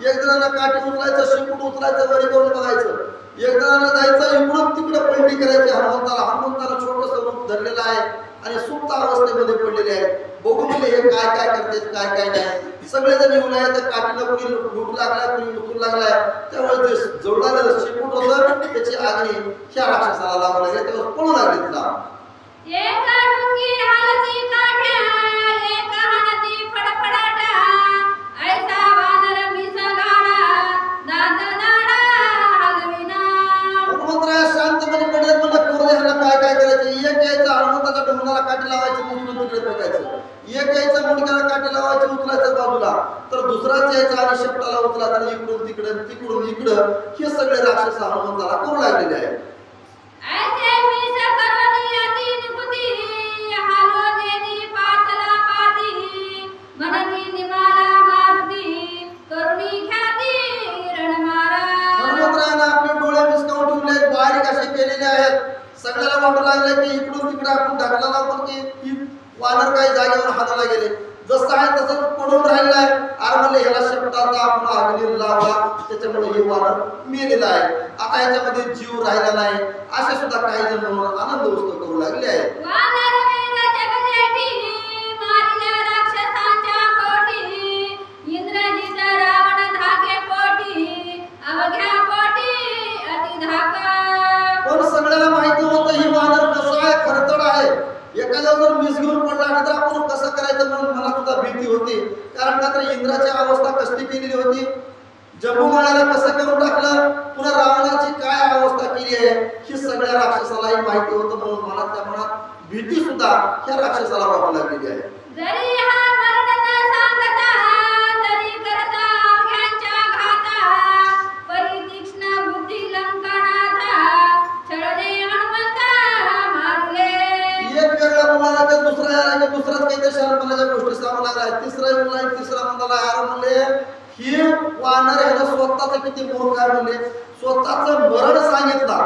S4: एक जणांना काठी उचलायचं, शेपूट उचलायचं, वरी करून बघायचं. एक जणांना जायचं इकडून तिकडे पलटी करायची हनुमंताला छोटस रूप धरलेलं आहे आणि सुप्त अवस्थेमध्ये पडलेले आहेत. बघू म्हणजे हे काय करतात काय नाही. सगळेजण येऊन आहे तर काठीला कुणी लुटू लागलाय, कुणी उचलू लागलाय. त्यावेळेस जे जोडलेलं शेपूट होतं त्याची आगणी ह्या राक्षसाला लागू लागली. तेव्हा पळू लागले तिला.
S3: एक डुंगी हालती काठ्या एक हालती फडफडाटा ऐसा वानर मिसगाडा दात दाडा हलविना.
S4: हनुमंतराय शांतपणे पडले. मला करू दे ह्यांना काय करायचं. एक यायचं हनुमंताच्या डोंगराला काठी लावायची, उचलून तिकडे फेकायचं. एक यायचं मुंडक्याला काठी लावायची, उचलायचं बाजूला. तर दुसराच यायचा आणि शेपटाला उचलायचा, इकडून इकडं. हे सगळे राक्षस हनुमंताला करू लागलेले आहेत.
S3: ऐसे मिस करवनी अति निकुती हालो देनी पातला पाती मननी निमाला मारुती करुणी ख्याती रणमारा.
S4: हनुमंतरायाने आपले डोळे मिसकावून ठेवले, बारीक असे केलेले आहेत. सगळ्याला वाटू लागले की इकडून तिकडे आपण ढकलाला पण की वानर काही जागेवर हाताला गेले. जसं आहे तसं पडून राहिलाय. आर म्हणले ह्याला शेपटाचा आपण अग्नी लावला त्याच्यामुळे हे वानर मेलेला आहे. आता ह्याच्यामध्ये जीव राहिला नाही असे सुद्धा काही जण म्हणून आनंद व्यक्त करू लागले आहेत.
S3: वानर वीर जगजेठी मारिल्या राक्षसांच्या कोटी इंद्रजित रावण धाके पोटी अवघ्या पोटी अति धाका.
S4: पण सगळ्याला माहिती होतं ही वानर कसं आहे, खरतड आहे. एखाद्या जर मिस घेऊन पडला तर आपण कसं करायचं म्हणून मला सुद्धा भीती होती. कारण का तर इंद्राची अवस्था कष्टी केलेली होती. जम्बूमाळ्याला कसं करून टाकलं, पुन्हा रावणाची काय अवस्था केली आहे ही सगळ्या राक्षसालाही माहिती होतं. म्हणून मनात भीती सुद्धा ह्या राक्षसाला वाटू लागलेली आहे.
S3: जरी हा मरण न सांगता तरी करता अवघ्यांच्या घाता परी तीक्ष्ण बुद्धी लंकानाथा छळणे हनुमंता मारले.
S4: एक वेगळा बोलायला तर दुसरा यायला की दुसराच काही शहाणपणाच्या गोष्टी सांगू लागला. तिसरा म्हणाला यार म्हणले ही वानर ह्याला स्वतःच किती मूर्ख आहे म्हणले. स्वतःच मरण सांगितलं,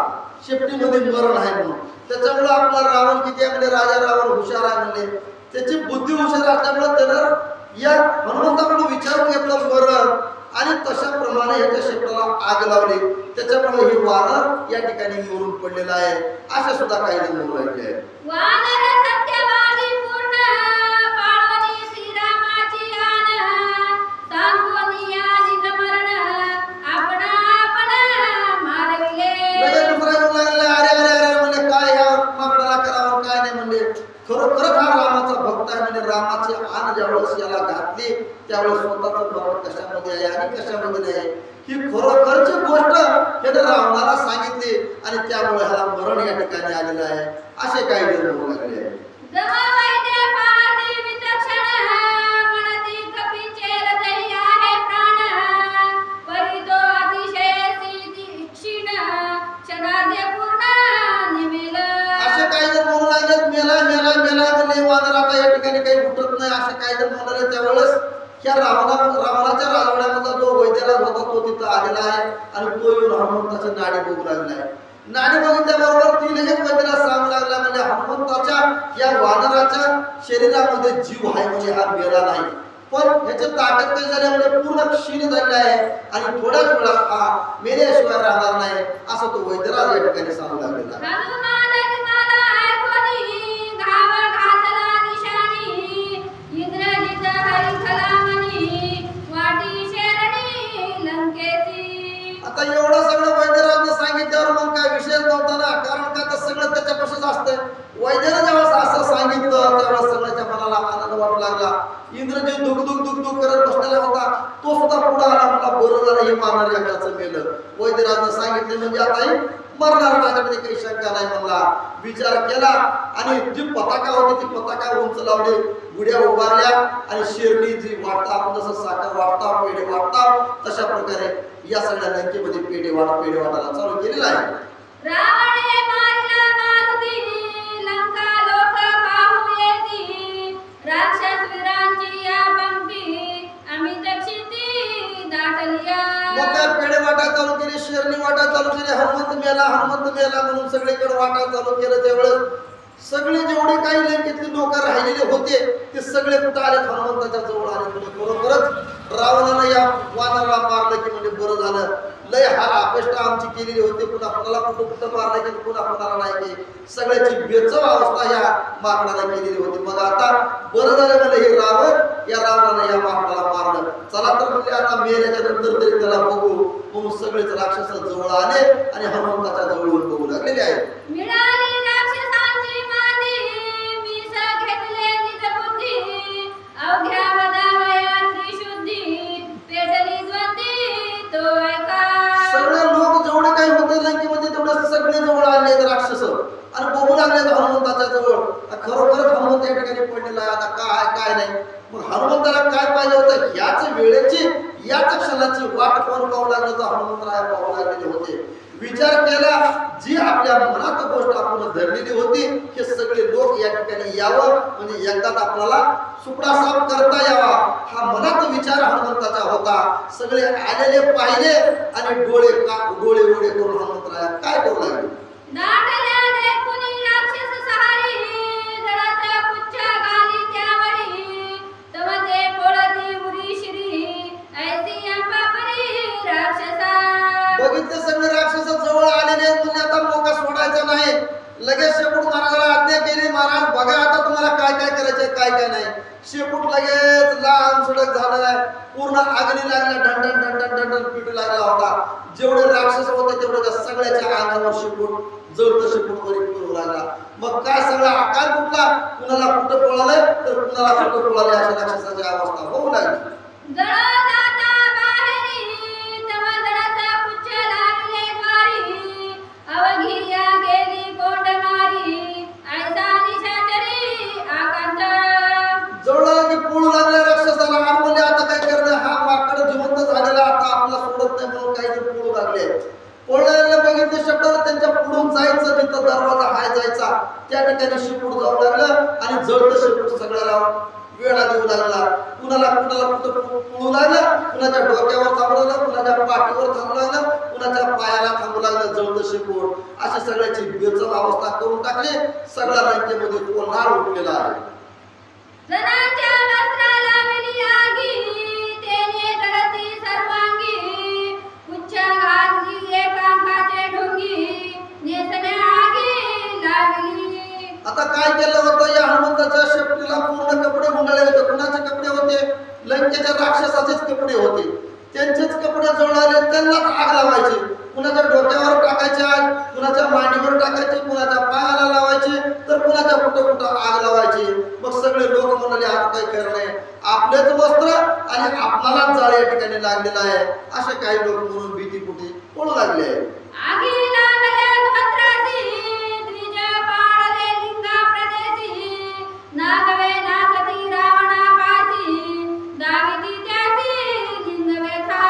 S4: शेपटीमध्ये मरण आहे म्हणून. त्याच्यामुळे आपला रावण किती आहे म्हणजे राजा रावण हुशार आहे म्हणले. त्याची बुद्धी हुशार असल्यामुळे त्यानं या हनुमंताकडून विचारून घेतलं मरण आणि तशा प्रमाणे ह्याच्या शेपटाला आग लावली. त्याच्यामुळे हे वानर या ठिकाणी मरून पडलेलं आहे असे सुद्धा काही जण म्हणू लागले आहेत.
S3: वानर सत्यवादी पूर्ण पाळवणी श्रीरामाची आन सांगोनी आदित मरण आपण मारविले.
S4: लगेच दुसरा येऊन लागले अरे म्हणजे काय ह्या माकडाला करावं काय नाही म्हणले. खरोखर हा रामाचा भक्त आहे म्हणजे रामाची आन ज्यावेळेस याला घातली त्यावेळेस स्वतःच मरण कशामध्ये आहे आणि कशामध्ये नाही ही खरोखरची गोष्ट त्याने रावणाला सांगितली आणि त्यामुळे ह्याला मरण या ठिकाणी आलेलं आहे असे काही जण म्हणू लागले आहेत.
S3: जवा वैद्य पाहती विचक्षण म्हणती कपीचे हृदय आहे प्राण परी तो अतिशय तीक्ष्ण क्षणार्धे पूर्ण निमेल.
S4: असे काही जण म्हणू लागले मेला म्हणले वानर आता या ठिकाणी काही उठत नाही असे काही जण म्हणाले. त्यावेळेस ह्या रावणाच्या राजवाड्यामधला जो वैद्यराज होता तो तिथं आलेला आहे आणि तो येऊन हनुमंताची नाडी बघू लागला आहे. नाडी बघितल्याबरोबर ती लगेच वैद्यराज सांगू लागला म्हणजे हनुमंताच्या या वानराच्या शरीरामध्ये जीव आहे म्हणजे हा मेला नाही. पण ह्याची ताकद काही झाली म्हणजे पूर्ण क्षीण झालेला आहे आणि थोड्याच वेळात हा मेल्याशिवाय राहणार नाही असं तो वैद्यराज या ठिकाणी सांगू लागलेला आहे.
S3: इंद्रजित हरिखलामणी वाटी शेरणी लंकेती
S4: मारणार एकदाच मेलं. वैद्यराजनं सांगितले म्हणजे आता मरणार, त्याच्यामध्ये काही शंका नाही म्हणला. विचार केला आणि जी पताका होती ती पताका उंच लावली, गुड्या उभारल्या आणि शेरणी जी वाटता आपण जसं साखर वाटता पेढे वाटता तशा प्रकारे या सगळ्या लंकेमध्ये पेढे वाटायला चालू केलेला आहे.
S3: रावणे मारला मारुती लंका लोक पाहून येती, राक्षस वीरांची या पंक्ती अमित क्षिती दाटलिया.
S4: मग काय पेढे वाटा चालू केली, शेरणी वाटा चालू केली, हनुमंत मेला म्हणून सगळीकडे वाटा चालू केलं. त्यावेळेस सगळे जेवढे काही लंकेतले लोक राहिलेले होते ते सगळे कुठं आले, हनुमंताच्या जवळ आले. म्हणजे बरोबरच रावणानं या वानराला मारलं की म्हणजे बरं झालं. लय हार अपेष्टा आमची केलेली होती, पुन्हा कुणाला कुठं मारलं की पुन्हा कुणाला नाही की सगळ्याची बेचव अवस्था या माकडाला केलेली होती. मग आता बरं झालं म्हणजे हे रावण या रावणानं या माकडाला मारलं. चला तर म्हणजे आता मेल्याच्या नंतर तरी त्याला बघू म्हणून सगळेच राक्षस जवळ आले आणि हनुमंताच्या जवळ बघू लागलेले आहेत.
S3: मिळाली राक्षसांची माती मीस घेतले निज बुद्धी, अवघ्या वदावया त्रिशुद्धी पेटली द्वंद्वी तो ऐका.
S4: सगळे लोक जेवढे काही होते लंकेमध्ये तेवढे सगळे जवळ आले राक्षस आणि बघू लागले हनुमंताच्या जवळ. खरोखर हनुमंत या ठिकाणी पडलेला आहे. आता काय नाही. मग हनुमंताला काय पाहिजे होतं, याच वेळेची याच क्षणाची वाट कोण पाहू लागलं तर हनुमंतराया पाहू लागलेले होते. विचार केला जी आपल्या मनात गोष्ट आपण धरलेली होती हे सगळे लोक या ठिकाणी यावं म्हणजे एकदा आपल्याला सुपडा साफ करता यावा हा मनात विचार हनुमंताचा होता. सगळे आलेले पाहिले आणि डोळे उडे करून हनुमंतराया काय करू लागले.
S3: दाटल्या देखुनी राक्षस सहारी, जळत पुच्छ घाली त्यावरी, तव ते पोळती उरी श्री ऐसी अंबापरी राक्षसा.
S4: बघितले सगळे राक्षस जवळ आलेले म्हणजे आता मोका सोडायचा नाही. लगेच शेपूट महाराजाला आज्ञा केली, महाराज बघा आता तुम्हाला काय काय करायचंय काय नाही. शेपूट लगेच लांब सडक झालेला आहे, पूर्ण आगनी लागला, ढंढन पिटू लागला होता. जेवढे राक्षस होते तेवढे सगळ्याच्या अंगावर शेपूट जळत शेपूट वर फिरू लागला. मग काय सगळा आकार कुठला, कुणाला कुठं पळालंय तर कुणाला कुठं पळाले अशा राक्षसाची अवस्था होऊ लागली.
S3: जळदाता बाहेरी तव जळत पुच्छ लागले द्वारी, अवघिया गेली कोंड मारी ऐसा निशाचरी आकांत.
S4: जवळ की पळू लागल्या राक्षसाला आणि म्हणजे आता काय करणं, हा माकड जिवंत झालेला आता आपला सोडत नाही म्हणून काही जण पळू लागले. पळलेले बघितले शब्दाला त्यांच्या पुढून जायचं जिथं दरवाजा हाय जायचा त्या ठिकाणी शेपूट जाऊ लागलं आणि जळत शेपूट सगळ्याला वेळा देऊ लागला. कुणाला कुठं पळू लागलं, कुणाच्या डोक्यावर थांबू लागलं, कुणाच्या पाठीवर थांबू लागलं, कुणाच्या पायाला थांबू लागलं जळत शेपूट. अशा सगळ्याची बेचव अवस्था करून टाकली. सगळ्या लंकेमध्ये कोल्हार उठलेला आहे.
S3: जनाच्या वस्त्राला मिली आगी, तेने जळती सर्वांगी, पुच्छ घातली एकांकाचे ढोंगी, नेसण्या आगी लागली.
S4: आता काय केलं होतं, या हनुमंताच्या शेपटीला पूर्ण कपडे गुंडाळले होते. कुणाचे कपडे होते, लंकेच्या राक्षसाचेच कपडे होते. त्यांचेच कपडे जळाले, त्यांनाच आग लावायची. कुणाच्या डोक्यावर टाकायचे आग, कुणाच्या मांडीवर टाकायचे, कुणाच्या पायाला लावायचे तर कुणाच्या कुठं आग लावायची. मग सगळे लोक म्हणाले आता काही खरं नाही, आपलेच वस्त्र आणि आपणालाच जाळ या ठिकाणी लागलेला आहे. असे काही लोक म्हणून भीती कुठे पळू लागले.
S3: आगी लागल्या धोत्रासी, द्विज पाळले लिंगा प्रदेशी, नागवे नागती रावणापासी, दाविती त्यासी लिंग व्यथा.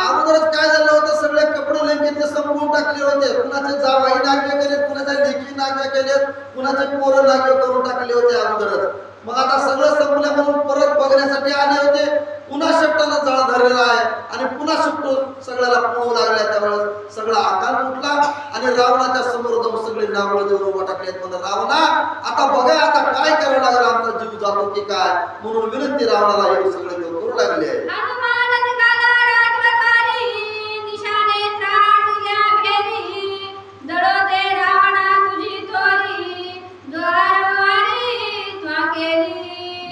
S4: अगोदरच काय झालं होतं, सगळे कपडे लंकेतले संपवून टाकले होते. कुणाचे जावाई नागवे केलेत, कुणाच्या लेकी नागवे केलेत, कुणाचे पोरं नागवे करून टाकले होते अगोदरच. मग आता सगळं संपलं म्हणून परत बघण्यासाठी आले होते. पुन्हा शेपटाला जाळ धरलेला आहे आणि पुन्हा शेपट सगळ्याला पळू लागल्या. त्यावेळेस सगळा आकार उठला आणि रावणाच्या समोर जाऊन सगळे नावळ देऊन उभा टाकलेत. म्हणून रावणा आता बघा आता काय करावं लागेल, आमचा जीव जातो की काय म्हणून विनंती रावणाला हे सगळे लोक करू लागले.
S3: हनुमान निघाला राजवकारी, निशाने त्राण दिल्या भेरी, दळोते रावणा तुझी तोरी, जोहारवारी त्वा केली.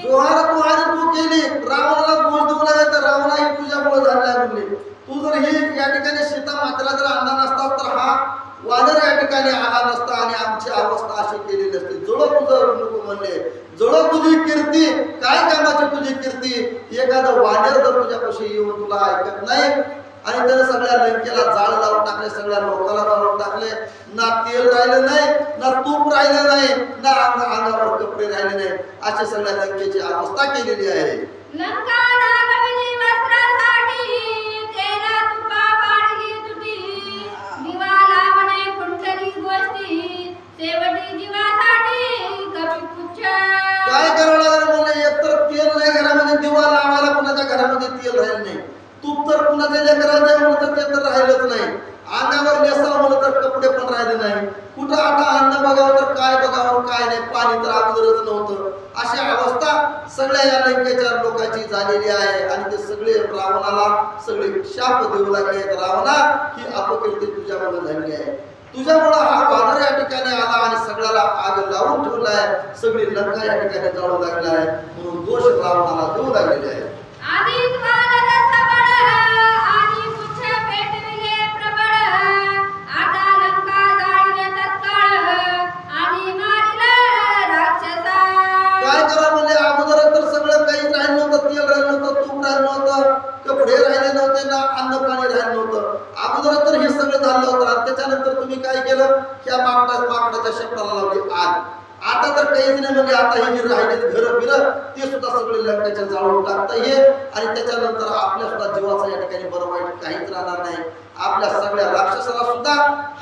S4: जोहार तू केली. रावणाला गोष्ट देऊ लागला तर रावणाही तुझ्यामुळे झाला म्हणले. तू जर ही या ठिकाणी सीता मातेला जर आणला नसता तर हा वानर या ठिकाणी आला नसता आणि आमची अवस्था अशी केली नसती. जळो तुझं नको म्हणले, जळो तुझी कीर्ती, काय कामाची तुझी कीर्ती. एखादं वानर जर तुझ्यापाशी येऊन तुला ऐकत नाही आणि त्याने सगळ्या लंकेला जाळ लावून टाकले, सगळ्या लोकांना जाळून टाकले. ना तेल राहिलं नाही, ना तूप राहिलं नाही, ना अंगावर कपडे राहिले नाही. अशी सगळ्या लंकेची अवस्था केलेली आहे.
S3: लंका नागविली वस्त्रासाठी तेला तुपा पाडली तुटी, दिवा लावणे कुंडली गोष्टी शेवटी जीवासाठी कपिपुच्छ.
S4: काय करावं लागलं म्हणजे एकतर तेल नाही घरामध्ये, दिवा लावायला कुणाच्या घरामध्ये तेल राहिलं नाही, तूप तर कुणाच्या लेकराला द्यावं म्हणलं तर ते तर राहिलंच नाही, अंगावर नेसावं म्हणलं तर कपडे पण राहिले नाही, कुठं आता अन्न बघावं तर काय बघावं काय नाही, पाणी तर अगोदरच नव्हतं. अशी अवस्था सगळ्या या लंकेच्या लोकांची झालेली आहे. आणि ते सगळे रावणाला सगळे शाप देऊ लागले. रावणा, ही अपकीर्ती तुझ्यामुळे झाली आहे, तुझ्यामुळे हा वानर या ठिकाणी आला आणि सगळ्याला आग लावून ठेवलाय, सगळी लंका या ठिकाणी जाळू लागली आहे, म्हणून दोष रावणाला देऊ लागलेले आहे.
S3: आदित वानर सबळ आणि पुच्छ पेटविले प्रबळ, आता लंका जाळीले तत्काळ आणि मारिले राक्षसा.
S4: काय करा म्हणजे अगोदर तर सगळं काही राहिलं नव्हतं, तेल राहिलं नव्हतं, तूप राहिलं नव्हतं, कपडे राहिले नव्हते, ना अन्न पाणी राहिलं नव्हतं. अगोदर तर हे सगळं झालं होतं आणि त्याच्यानंतर तुम्ही काय केलं, ह्या माकडाच्या शेपटाला लावली आग. आता तर काहीच नाही म्हणजे आता हे जे राहिले घर बिर ते सुद्धा सगळे लंकेच्या जाळून टाकता ये. आणि त्याच्यानंतर आपल्या सुद्धा जीवाचा या ठिकाणी बरं वाईट काहीच राहणार नाही. आपल्या सगळ्या राक्षसाला सुद्धा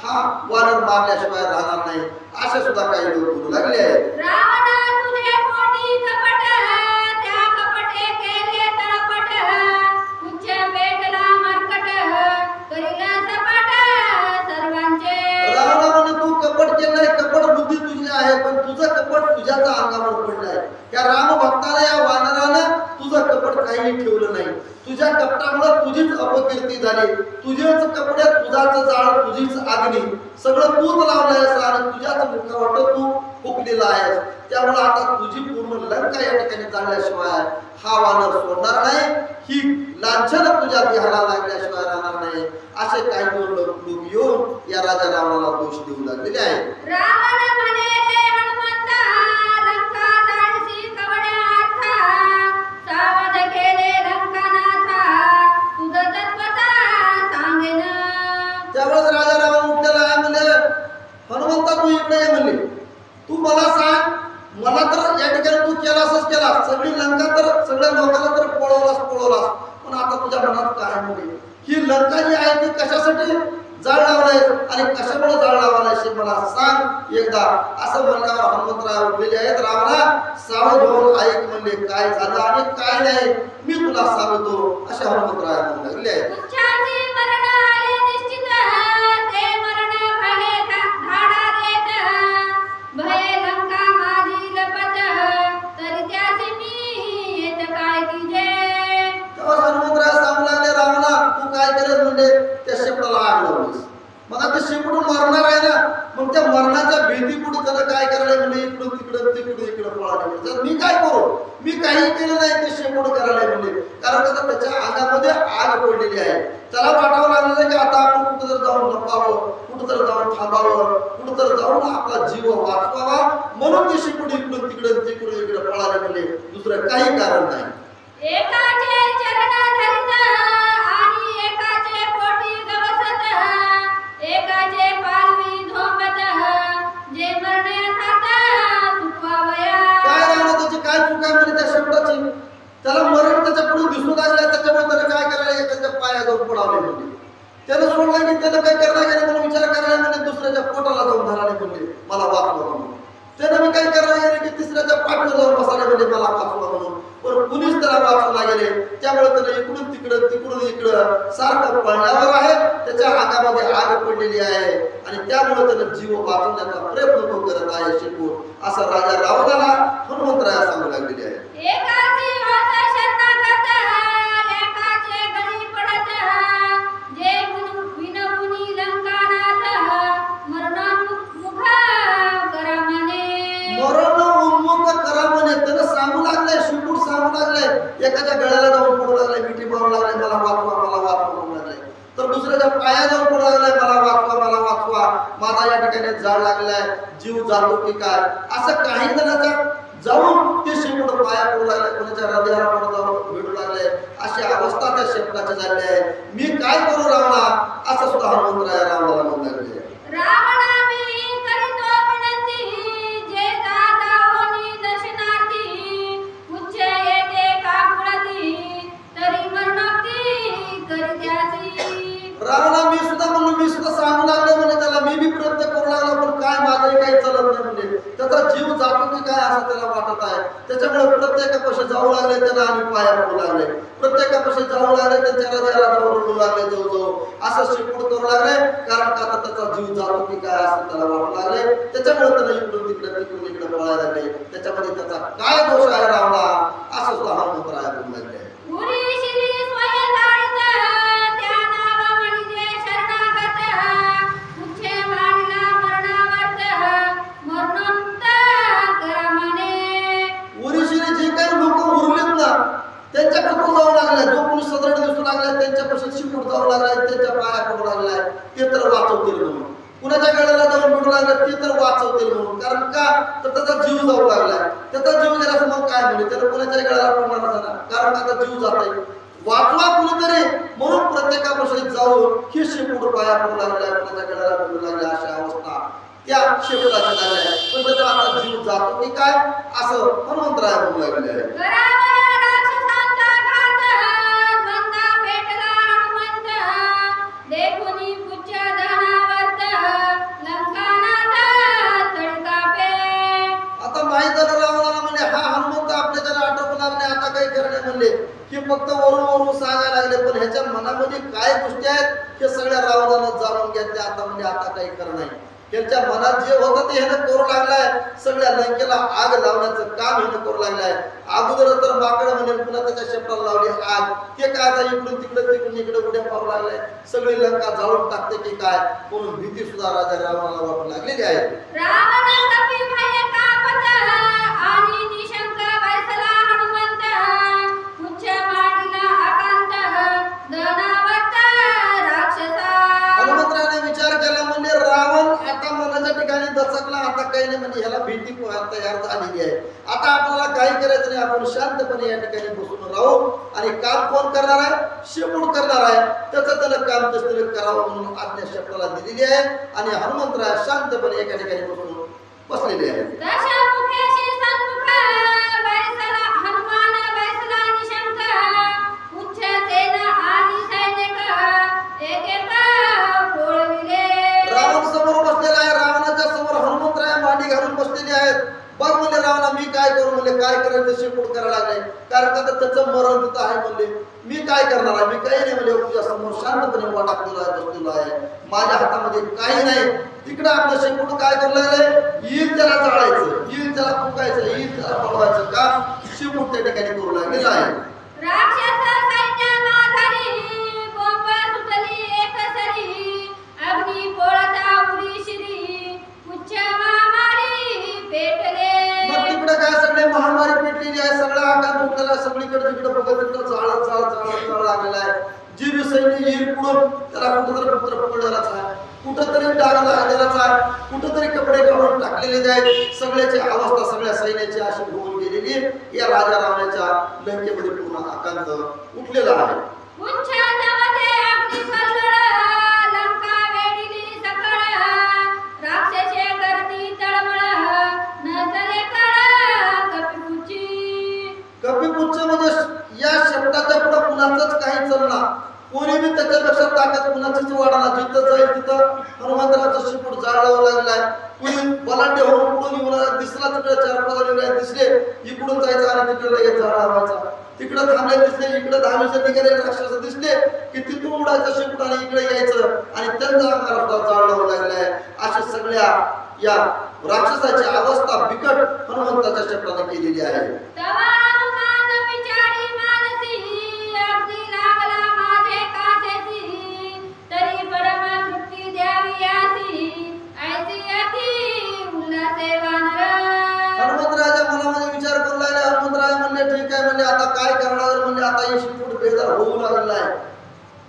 S4: हा वानर मारल्याशिवाय राहणार नाही, असे सुद्धा काही लोक बोलू लागले आहेत.
S3: रावणा तुझे पोटी कपट, त्या कपटे केले तळपट, पुच्छ पेटला मरकट, करीला सपाट सर्वांचे.
S4: रावणा म्हणे तू कपट केलंय, कपट बुद्धी तुझी आहे, पण तुझं कपट तुझ्याच अंगावर पडलंय. या रामभक्ताला, या वानरानं तुझं कपट काही ठेवलं नाही. तुझ्या कपटामुळे तुझीच अपकीर्ती झाली, तुझेच कपडे, तुझाच जाळ, तुझीच अग्नी, सगळं तूच लावलंयस आणि तुझ्याच मुखावर तू फुकलेला आहेस. त्यामुळे आता तुझी पूर्ण लंका या ठिकाणी जाळल्याशिवाय हा वानर सोडणार नाही, ही लांछन तुझ्या देहाला लागल्याशिवाय राहणार नाही. असे काही दोन लोक येऊन या राजा रावणाला दोष देऊ लागलेले आहेत.
S3: रावण म्हणे रे हनुमंता, लंका जाळसी कवड्यार्था, सावध केले लंकानाथा, तुझं तत्वता सांगेन.
S4: त्यावेळेस राजा रावण उठलेला आहे, म्हणजे हनुमंता तू इकडे ये म्हणले, तू मला सांग, मला तर या ठिकाणी तू केलासच केला, सगळी लंका तर सगळ्या लोकांना तर पळवलास, पण आता तुझ्या मनात काय म्हणजे ही लंका जी आहे ती कशासाठी जाळ लावलाय आणि कशामुळे जाळ लावलाय हे मला सांग एकदा. असं म्हणल्यावर हनुमंतराय उठलेले आहेत. रावणा सावध होऊन ऐक म्हणले, काय झालं आणि काय नाही मी तुला सांगतो, असे हनुमंतराय म्हणू लागले आहेत.
S3: पुच्छाची मरण आले निश्चित, ते मरण भले धाडा देत, भये लंका माझी लपत, तरी त्याची मी येत काय तुझे.
S4: तेव्हा हनुमंतराय सांगू लागले, रावणा तू काय केलंस म्हणजे त्या शेपटाला आग लावलीस, मग आता शेपूट मरणार आहे ना, मग त्या मरणाच्या भीतीपुढे त्याला काय करायला म्हणजे इकडून तिकडं पळाले. मी काय करू, मी काही केलं नाही, ते शेपूट करायला म्हणजे, कारण का त्याच्या अंगामध्ये आग पडलेली आहे. त्याला वाटावं लागलं की आता आपण कुठं तर जाऊन लपावं, कुठं तर जाऊन थांबावं, कुठं तर जाऊन आपला जीव वाचवावा, म्हणून ते शेपूट इकडून तिकडे पळाले म्हणजे, दुसरं काही कारण नाही.
S3: एकाचे चरण धरित आणि एकाचे पोटी गवसत, एकाचे पालवी झोंबत, जे मरणे खाता चुकवावया.
S4: काय राहिलं त्याची काय चूक आहे म्हणजे त्या शेपटाची, त्याला मरण त्याच्या पुढे दिसू लागलं, त्याच्यामुळे त्याला काय करायला एखाद्या पायावर पडावले म्हणजे, त्याला सोडलं की त्याला काय करायला गेलं म्हणून विचार करायला म्हणजे दुसऱ्याच्या पोटाला जाऊन धराले म्हणजे मला वाचवा म्हणून, त्यानं मी काय करायला गेले की तिसऱ्याच्या पाठीवर जाऊन बसायला म्हणजे मला वाचवा म्हणून, पण कुणीच त्याला वाचवला गेले. त्यामुळे त्याला इकडून तिकडं सारखं पळण्यावर आहे, त्याच्या अंगामध्ये आग पडलेली आहे आणि त्यामुळे त्याला जीव वाचवण्याचा प्रयत्न तो करत आहे शेपूट, असं राजा रावणाला हनुमंतराय सांगू लागलेले आहे.
S3: एकाची वाचा शरणागत, एकाचे गळी पडत, जे विनवुनी लंकानाथ, मरणोन्मुख करा म्हणे.
S4: मरण उन्मुख करा म्हणे, त्यानं सांगू लागले, शेपूट सांगू लागले, एकाच्या गळ्याला जाऊन पडू लागले, मिठी मारू लागले, मला वाचवा म्हणू लागले, तर दुसऱ्याच्या पाया जाऊन पडू लागले, मला वाचवा, माझा या ठिकाणी जाळ लागलाय, जीव जातो की काय, असं काही जणांचा जाऊन ते शेपूट पाया पडू लागले, कोणाच्या हृदयाला पडू जाऊन भेटू लागले. अशा अशी अवस्था त्या शेपटाची झाली आहे. मी काय करू रावणा, असं सुद्धा हनुमंतराय रावणाला म्हणू लागले.
S3: रावणा मी करीतो विनंती, जे दाता होनी दर्शनार्थी, उच्च येते काकुळती, तरी मरणोक्ती करीत्यासी.
S4: रावणा मी सुद्धा सांगू लागले म्हणजे त्याला मी प्रयत्न करू लागलो, पण काय माझंही काही चलत नाही म्हणजे त्याचा जीव जातो की काय असं त्याला वाटत आहे. त्याच्यामुळे प्रत्येकापाशी जाऊ लागले त्याला आणि पाया पडू लागले, प्रत्येकापाशी जाऊ लागले त्याच्या हृदयाला रडू लागले, जवळ असं शिकवून करू लागले. कारण का त्याचा जीव जातो की काय असं त्याला वाटू लागले. त्याच्यामुळे त्याला इकडून तिकडे पळायला लागले. त्याच्यामध्ये त्याचा काय दोष आहे रावणा, असं सुद्धा हनुमंतराय बोलू लागले.
S3: उरी श्री स्वयंधारित, त्या नाव म्हणजे शरणागत, उच्चे वाणीला मरणावर्त, मरणोत्त करा म्हणे.
S4: उरीशिरी जे काही लोक उरलेत ना त्यांच्याकडे तो जाऊ लागलाय, जो कोणी सदृढ दिसू लागलाय त्यांच्यापासून शिकून जाऊ लागलाय, त्यांच्या पाया पडू लागलाय, ते तर वाचवतील म्हणून. कुणाच्या गळ्याला जाऊन पडू लागलं ते तर वाचवतील म्हणून. कारण का तर त्याचा जीव जाऊ लागलाय. त्याचा जीव गेला मग काय म्हणे, त्याला कुणाच्या गळ्याला पडणार झाला, कारण आता जीव जात आहे. वाचवा कुणीतरी म्हणून प्रत्येकापासून जाऊन ही शिकून पाया पडू लागलाय, कुणाच्या गळ्याला पडू लागलाय. अशा अवस्था त्या शेपटाची झाली आहे. पण त्याचा आता जीव जातो की काय असं हनुमंतराय बोलू लागले आहे.
S3: करावया राक्षसांचा घात, द्वंद्वा पेटला हनुमंत, देखुनी पुच्छ धनावर्त, लंकानाथ तडकापे.
S4: आता माहित झालं रावणाला म्हणजे हा हनुमंत आपल्याला आठवण लागले, आता काही करणे म्हणले की फक्त वरून सांगायला लागले. पण ह्याच्या मनामध्ये काय गोष्टी आहेत हे सगळ्या रावणानं जाणून घेतल्या. आता म्हणजे आता काही करणं नाही. त्यांच्या मनात जे होतं ते ह्यानं करू लागलाय. सगळ्या लंकेला आग लावण्याचं काम ह्यानं करू लागलाय. अगोदर तर माकड म्हणजे पुन्हा त्याच्या शेपटाला लावली आग. ते काय आता इकडून तिकडे उड्या पाहू लागलाय. सगळी लंका जाळून टाकते की काय म्हणून भीती सुद्धा राजा रावणाला वाटू लागलेली आहे.
S3: रावण कपी भय कापत, आणि निशंक बैसला हनुमंत, उच्च वाणीला अकांत, धनावर्त राक्षसा.
S4: हनुमंतराने विचार केला म्हणजे रावण आता मनाच्या ठिकाणी दचकला. आता काही नाही म्हणजे ह्याला भीती तयार झालेली आहे. आता आपल्याला काही करायचं नाही, आपण शांतपणे या ठिकाणी बसून राहू आणि काम कोण करणार आहे, शेपूट करणार आहे. त्याचं त्याला काम तसं करावं म्हणून आज्ञा शेपटाला दिलेली आहे. आणि हनुमंतराय शांतपणे एका ठिकाणी बसून बसलेले आहे.
S3: दशमुखेशी सन्मुख बैसला हनुमान, बैसला निशंक, उच्च सेना आणि सैनिक, एक पोळविले.
S4: रावण समोर बसलेला आहे. रावणाच्या समोर हनुमंतराय मांडी घालून बसलेले आहेत. बघ म्हणले रावणा मी काय करू म्हणले, काय करायचं शेपूट करायला लागले. कारण का त्याचं मरण तिथं आहे म्हणले. मी काय करणार आहे, मी काही नाही म्हणले. तुझ्या समोर शांतपणे वाटाकलेला आहे, बसलेलो आहे. माझ्या हातामध्ये काही नाही. तिकडे आपलं शेपूट काय करू लागले, येईल त्याला जाळायचं, येईल त्याला फुकायचं, येईल त्याला पळवायचं काम शेपूट त्या ठिकाणी करू लागलेलं आहे.
S3: राक्षस सैन्य माधारी, बोंब सुटली एकसरी, अग्नी पोळता उरी श्री, उच्च महामारी पेटले.
S4: मग तिकडे काय सगळे महामारी पेटलेली आहे. सगळा आकार उठलेला, सगळीकडे तिकडे बघत तिकडे जाळ लागलेला आहे. जी सैन्य येईल पुढून त्याला कुठंतरी पुत्र पकडलेलाच आहे, कुठंतरी डाग लागलेलाच आहे, कुठंतरी कपडे काढून टाकलेले आहेत. सगळ्याची अवस्था सगळ्या सैन्याची अशी होऊन गेलेली या राजा रावणाच्या लंकेमध्ये पूर्ण आकांत उठलेला आहे.
S3: उच्च नवते अग्नी कल्लोळ, लंका वेढिली सकळ, राक्षसे करती तळमळ, न चले कळ कपिपुची.
S4: कपिपुच्छ म्हणजे या शब्दाच्या पुढे कुणाचंच काही चालणार. कोणी बी त्याच्यापेक्षा ताकद कुणाचीच वाढणार. जिथं जाईल तिथं हनुमंतराचं शेपूट जाळावं लागलाय. कुणी बलाढ्य होऊन पुढून येऊन दिसला तिकडे 4-5 जण दिसले, इकडून जायचं आणि तिकडे लगेच जाळावायचा. तिकडे थांबले दिसले, इकडे 10 निघालेले राक्षस दिसले की तिथून उडायचं शेपूट आणि इकडे यायचं आणि त्यांचा अंगाला जाळावं लागलाय. अशा सगळ्या या राक्षसाची अवस्था बिकट हनुमंताच्या शेपटाने केलेली आहे.
S3: तवा अनुमान विचारी मानसी, अगदी लागला माझे कासेसी, तरी परम तृप्ती द्यावी यासी, ऐसी अति उल्हासे वानर.
S4: हनुमंतराच्या मनामध्ये विचार करू लागले. हनुमंतराय म्हणले ठीक आहे म्हणले, आता काय करणार म्हणले. आता हे शेपूट बेजार होऊ लागलेला आहे.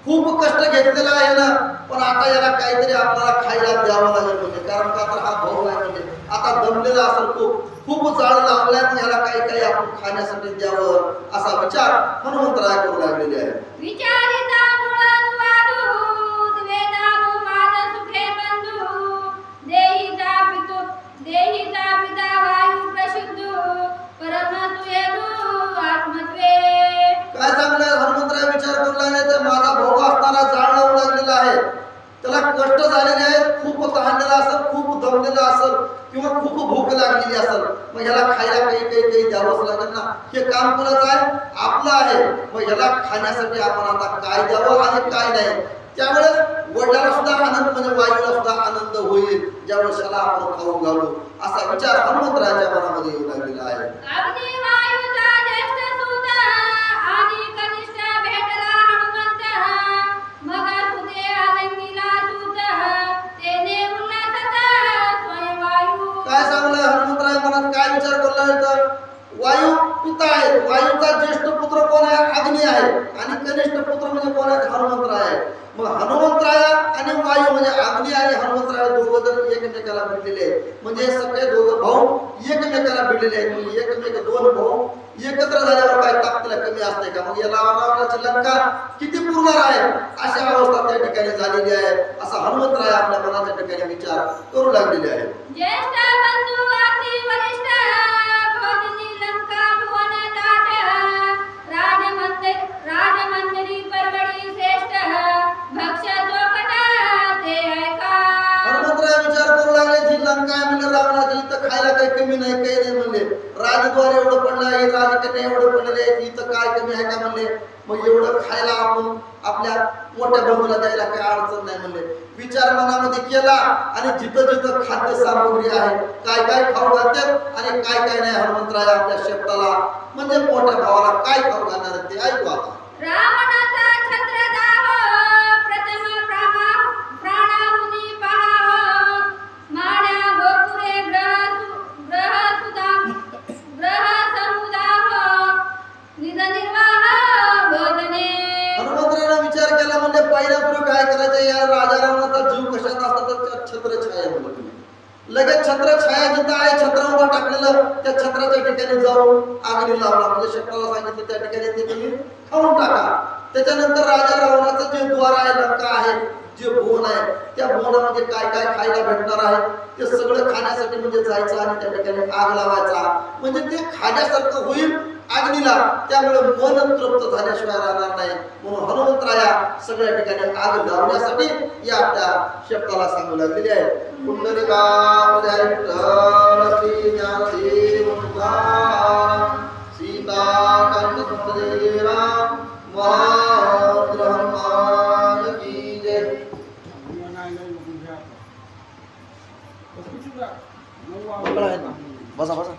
S4: खूप कष्ट घेतलेला आहे ना, पण आता याला काहीतरी आपल्याला खायला द्यावं लागेल म्हणजे. कारण का तर हा भाऊ आहे म्हणजे आता दमलेला असेल, खूप खूप जाळ लावलाय, मग याला काही काही आपण खाण्यासाठी द्यावं असा विचार हनुमंतराय करू लागलेले आहे.
S3: विचारिता मुळानुवादूत वेदानुवाद सुखे बंधू देहीचा पिता वायू प्रसिद्धू परमसुयेदू आत्मत्वे.
S4: काय सांगलाय हनुमंतराय विचार करू लागले, तर माझा भाऊ असताना जाळ लावू लागलेला आहे, त्याला कष्ट झालेले आहेत, खूप तहानलेला असेल, खूप दमलेला असेल किंवा खूप भूक लागलेली असेल, मग ह्याला खायला काही द्यावंच लागेल ना. हे काम कोणाचं आहे? आपलं आहे. मग ह्याला खाण्यासाठी आपण आता काय द्यावं आणि काय नाही. त्यावेळेस वडिलांना सुद्धा आनंद म्हणजे वायूला सुद्धा आनंद होईल ज्यावेळेस ह्याला आपण खाऊ घालू असा विचार हनुमंतरायाच्या मनामध्ये येऊ लागलेला आहे.
S3: अग्नी वायूचा ज्येष्ठ सूत आणि कनिष्ठ भेटला हनुमंत मग सुते आलिंगीला सूत तेने उल्हासत स्वयं वायू.
S4: काय सांगलंय हनुमंतराय मनात काय विचार करलाय, तर वायू पिता आहेत, वायूचा ज्येष्ठ पुत्र कोण आहे? अग्नी आहे, आणि कनिष्ठ पुत्र म्हणजे कोण आहे? हनुमंतराय आहे. मग हनुमंतराय आणि वायू म्हणजे अग्नी आणि हनुमंतराय दोघं जण एकमेकाला भिडलेले आहेत, म्हणजे सगळे दोघं भाऊ एकमेकाला भिडलेले आहेत. म्हणजे एकमेक दोन भाऊ एकत्र झाल्यावर काय ताकदीला कमी असते का? मग याला रावणाची लंका किती पुरणार आहे अशा अवस्था त्या ठिकाणी झालेली आहे, असा हनुमंतराय आपल्या मनाच्या ठिकाणी विचार करू लागलेले आहे.
S3: ज्येष्ठ बंधू अति वरिष्ठ भोजनी लंका भुवन ताट राजमंदिरी परवडी श्रेष्ठ भक्ष चोकट ते ऐका.
S4: हनुमंतराय विचार करू लागले, जी लंका आहे म्हणजे रावणाची, इथं खायला काही कमी नाही, काही नाही म्हणले. राजद्वार एवढं पडलं आहे, राजकन्या एवढं पडलेले आहे, इथं काय कमी आहे का म्हणले. मग एवढं खायला आपण आपल्या मोठ्या बंधूला द्यायला काही अडचण नाही म्हणले. विचार मनामध्ये केला आणि जिथं जिथं खाद्य सामग्री आहे, काय काय खाऊ घालतात आणि काय काय नाही, हनुमंतराय आपल्या शेपटाला म्हणजे मोठ्या भावाला काय खाऊ घालणार ते ऐकू आता.
S3: रावणाचा छत्रदाह प्रथम प्राणाहुनी पहाव माड्या गोपुरे ग्रह समुदाह निजनिर्वाह भोजने.
S4: हनुमंतरायाने विचार केला म्हणजे पहिला पुढे काय करायचं, या राजा रावणाचा जीव कशात असता तर छत्रछाया म्हणून लगेच छत्रछाया जिथं आहे, छत्र उभं टाकलेलं त्या छत्राच्या ठिकाणी जाऊन अग्नी लावला, म्हणजे शेपटाला सांगितलं त्या ठिकाणी ते तुम्ही खाऊन टाका. त्याच्यानंतर राजा रावणाचं जे द्वार आहे, लंका आहे, जे भुवन आहे, त्या भुवनामध्ये काय काय खायला भेटणार आहे ते सगळं खाण्यासाठी म्हणजे जायचं आणि त्या ठिकाणी आग लावायचा, म्हणजे ते खाण्यासारखं होईल अग्नीला. त्यामुळे मन तृप्त झाल्याशिवाय राहणार नाही, म्हणून हनुमंतराया सगळ्या ठिकाणी आग लावण्यासाठी या आपल्या शेपटाला सांगू लागलेली आहे. पुंडलिका सीताकांत बसा बसा.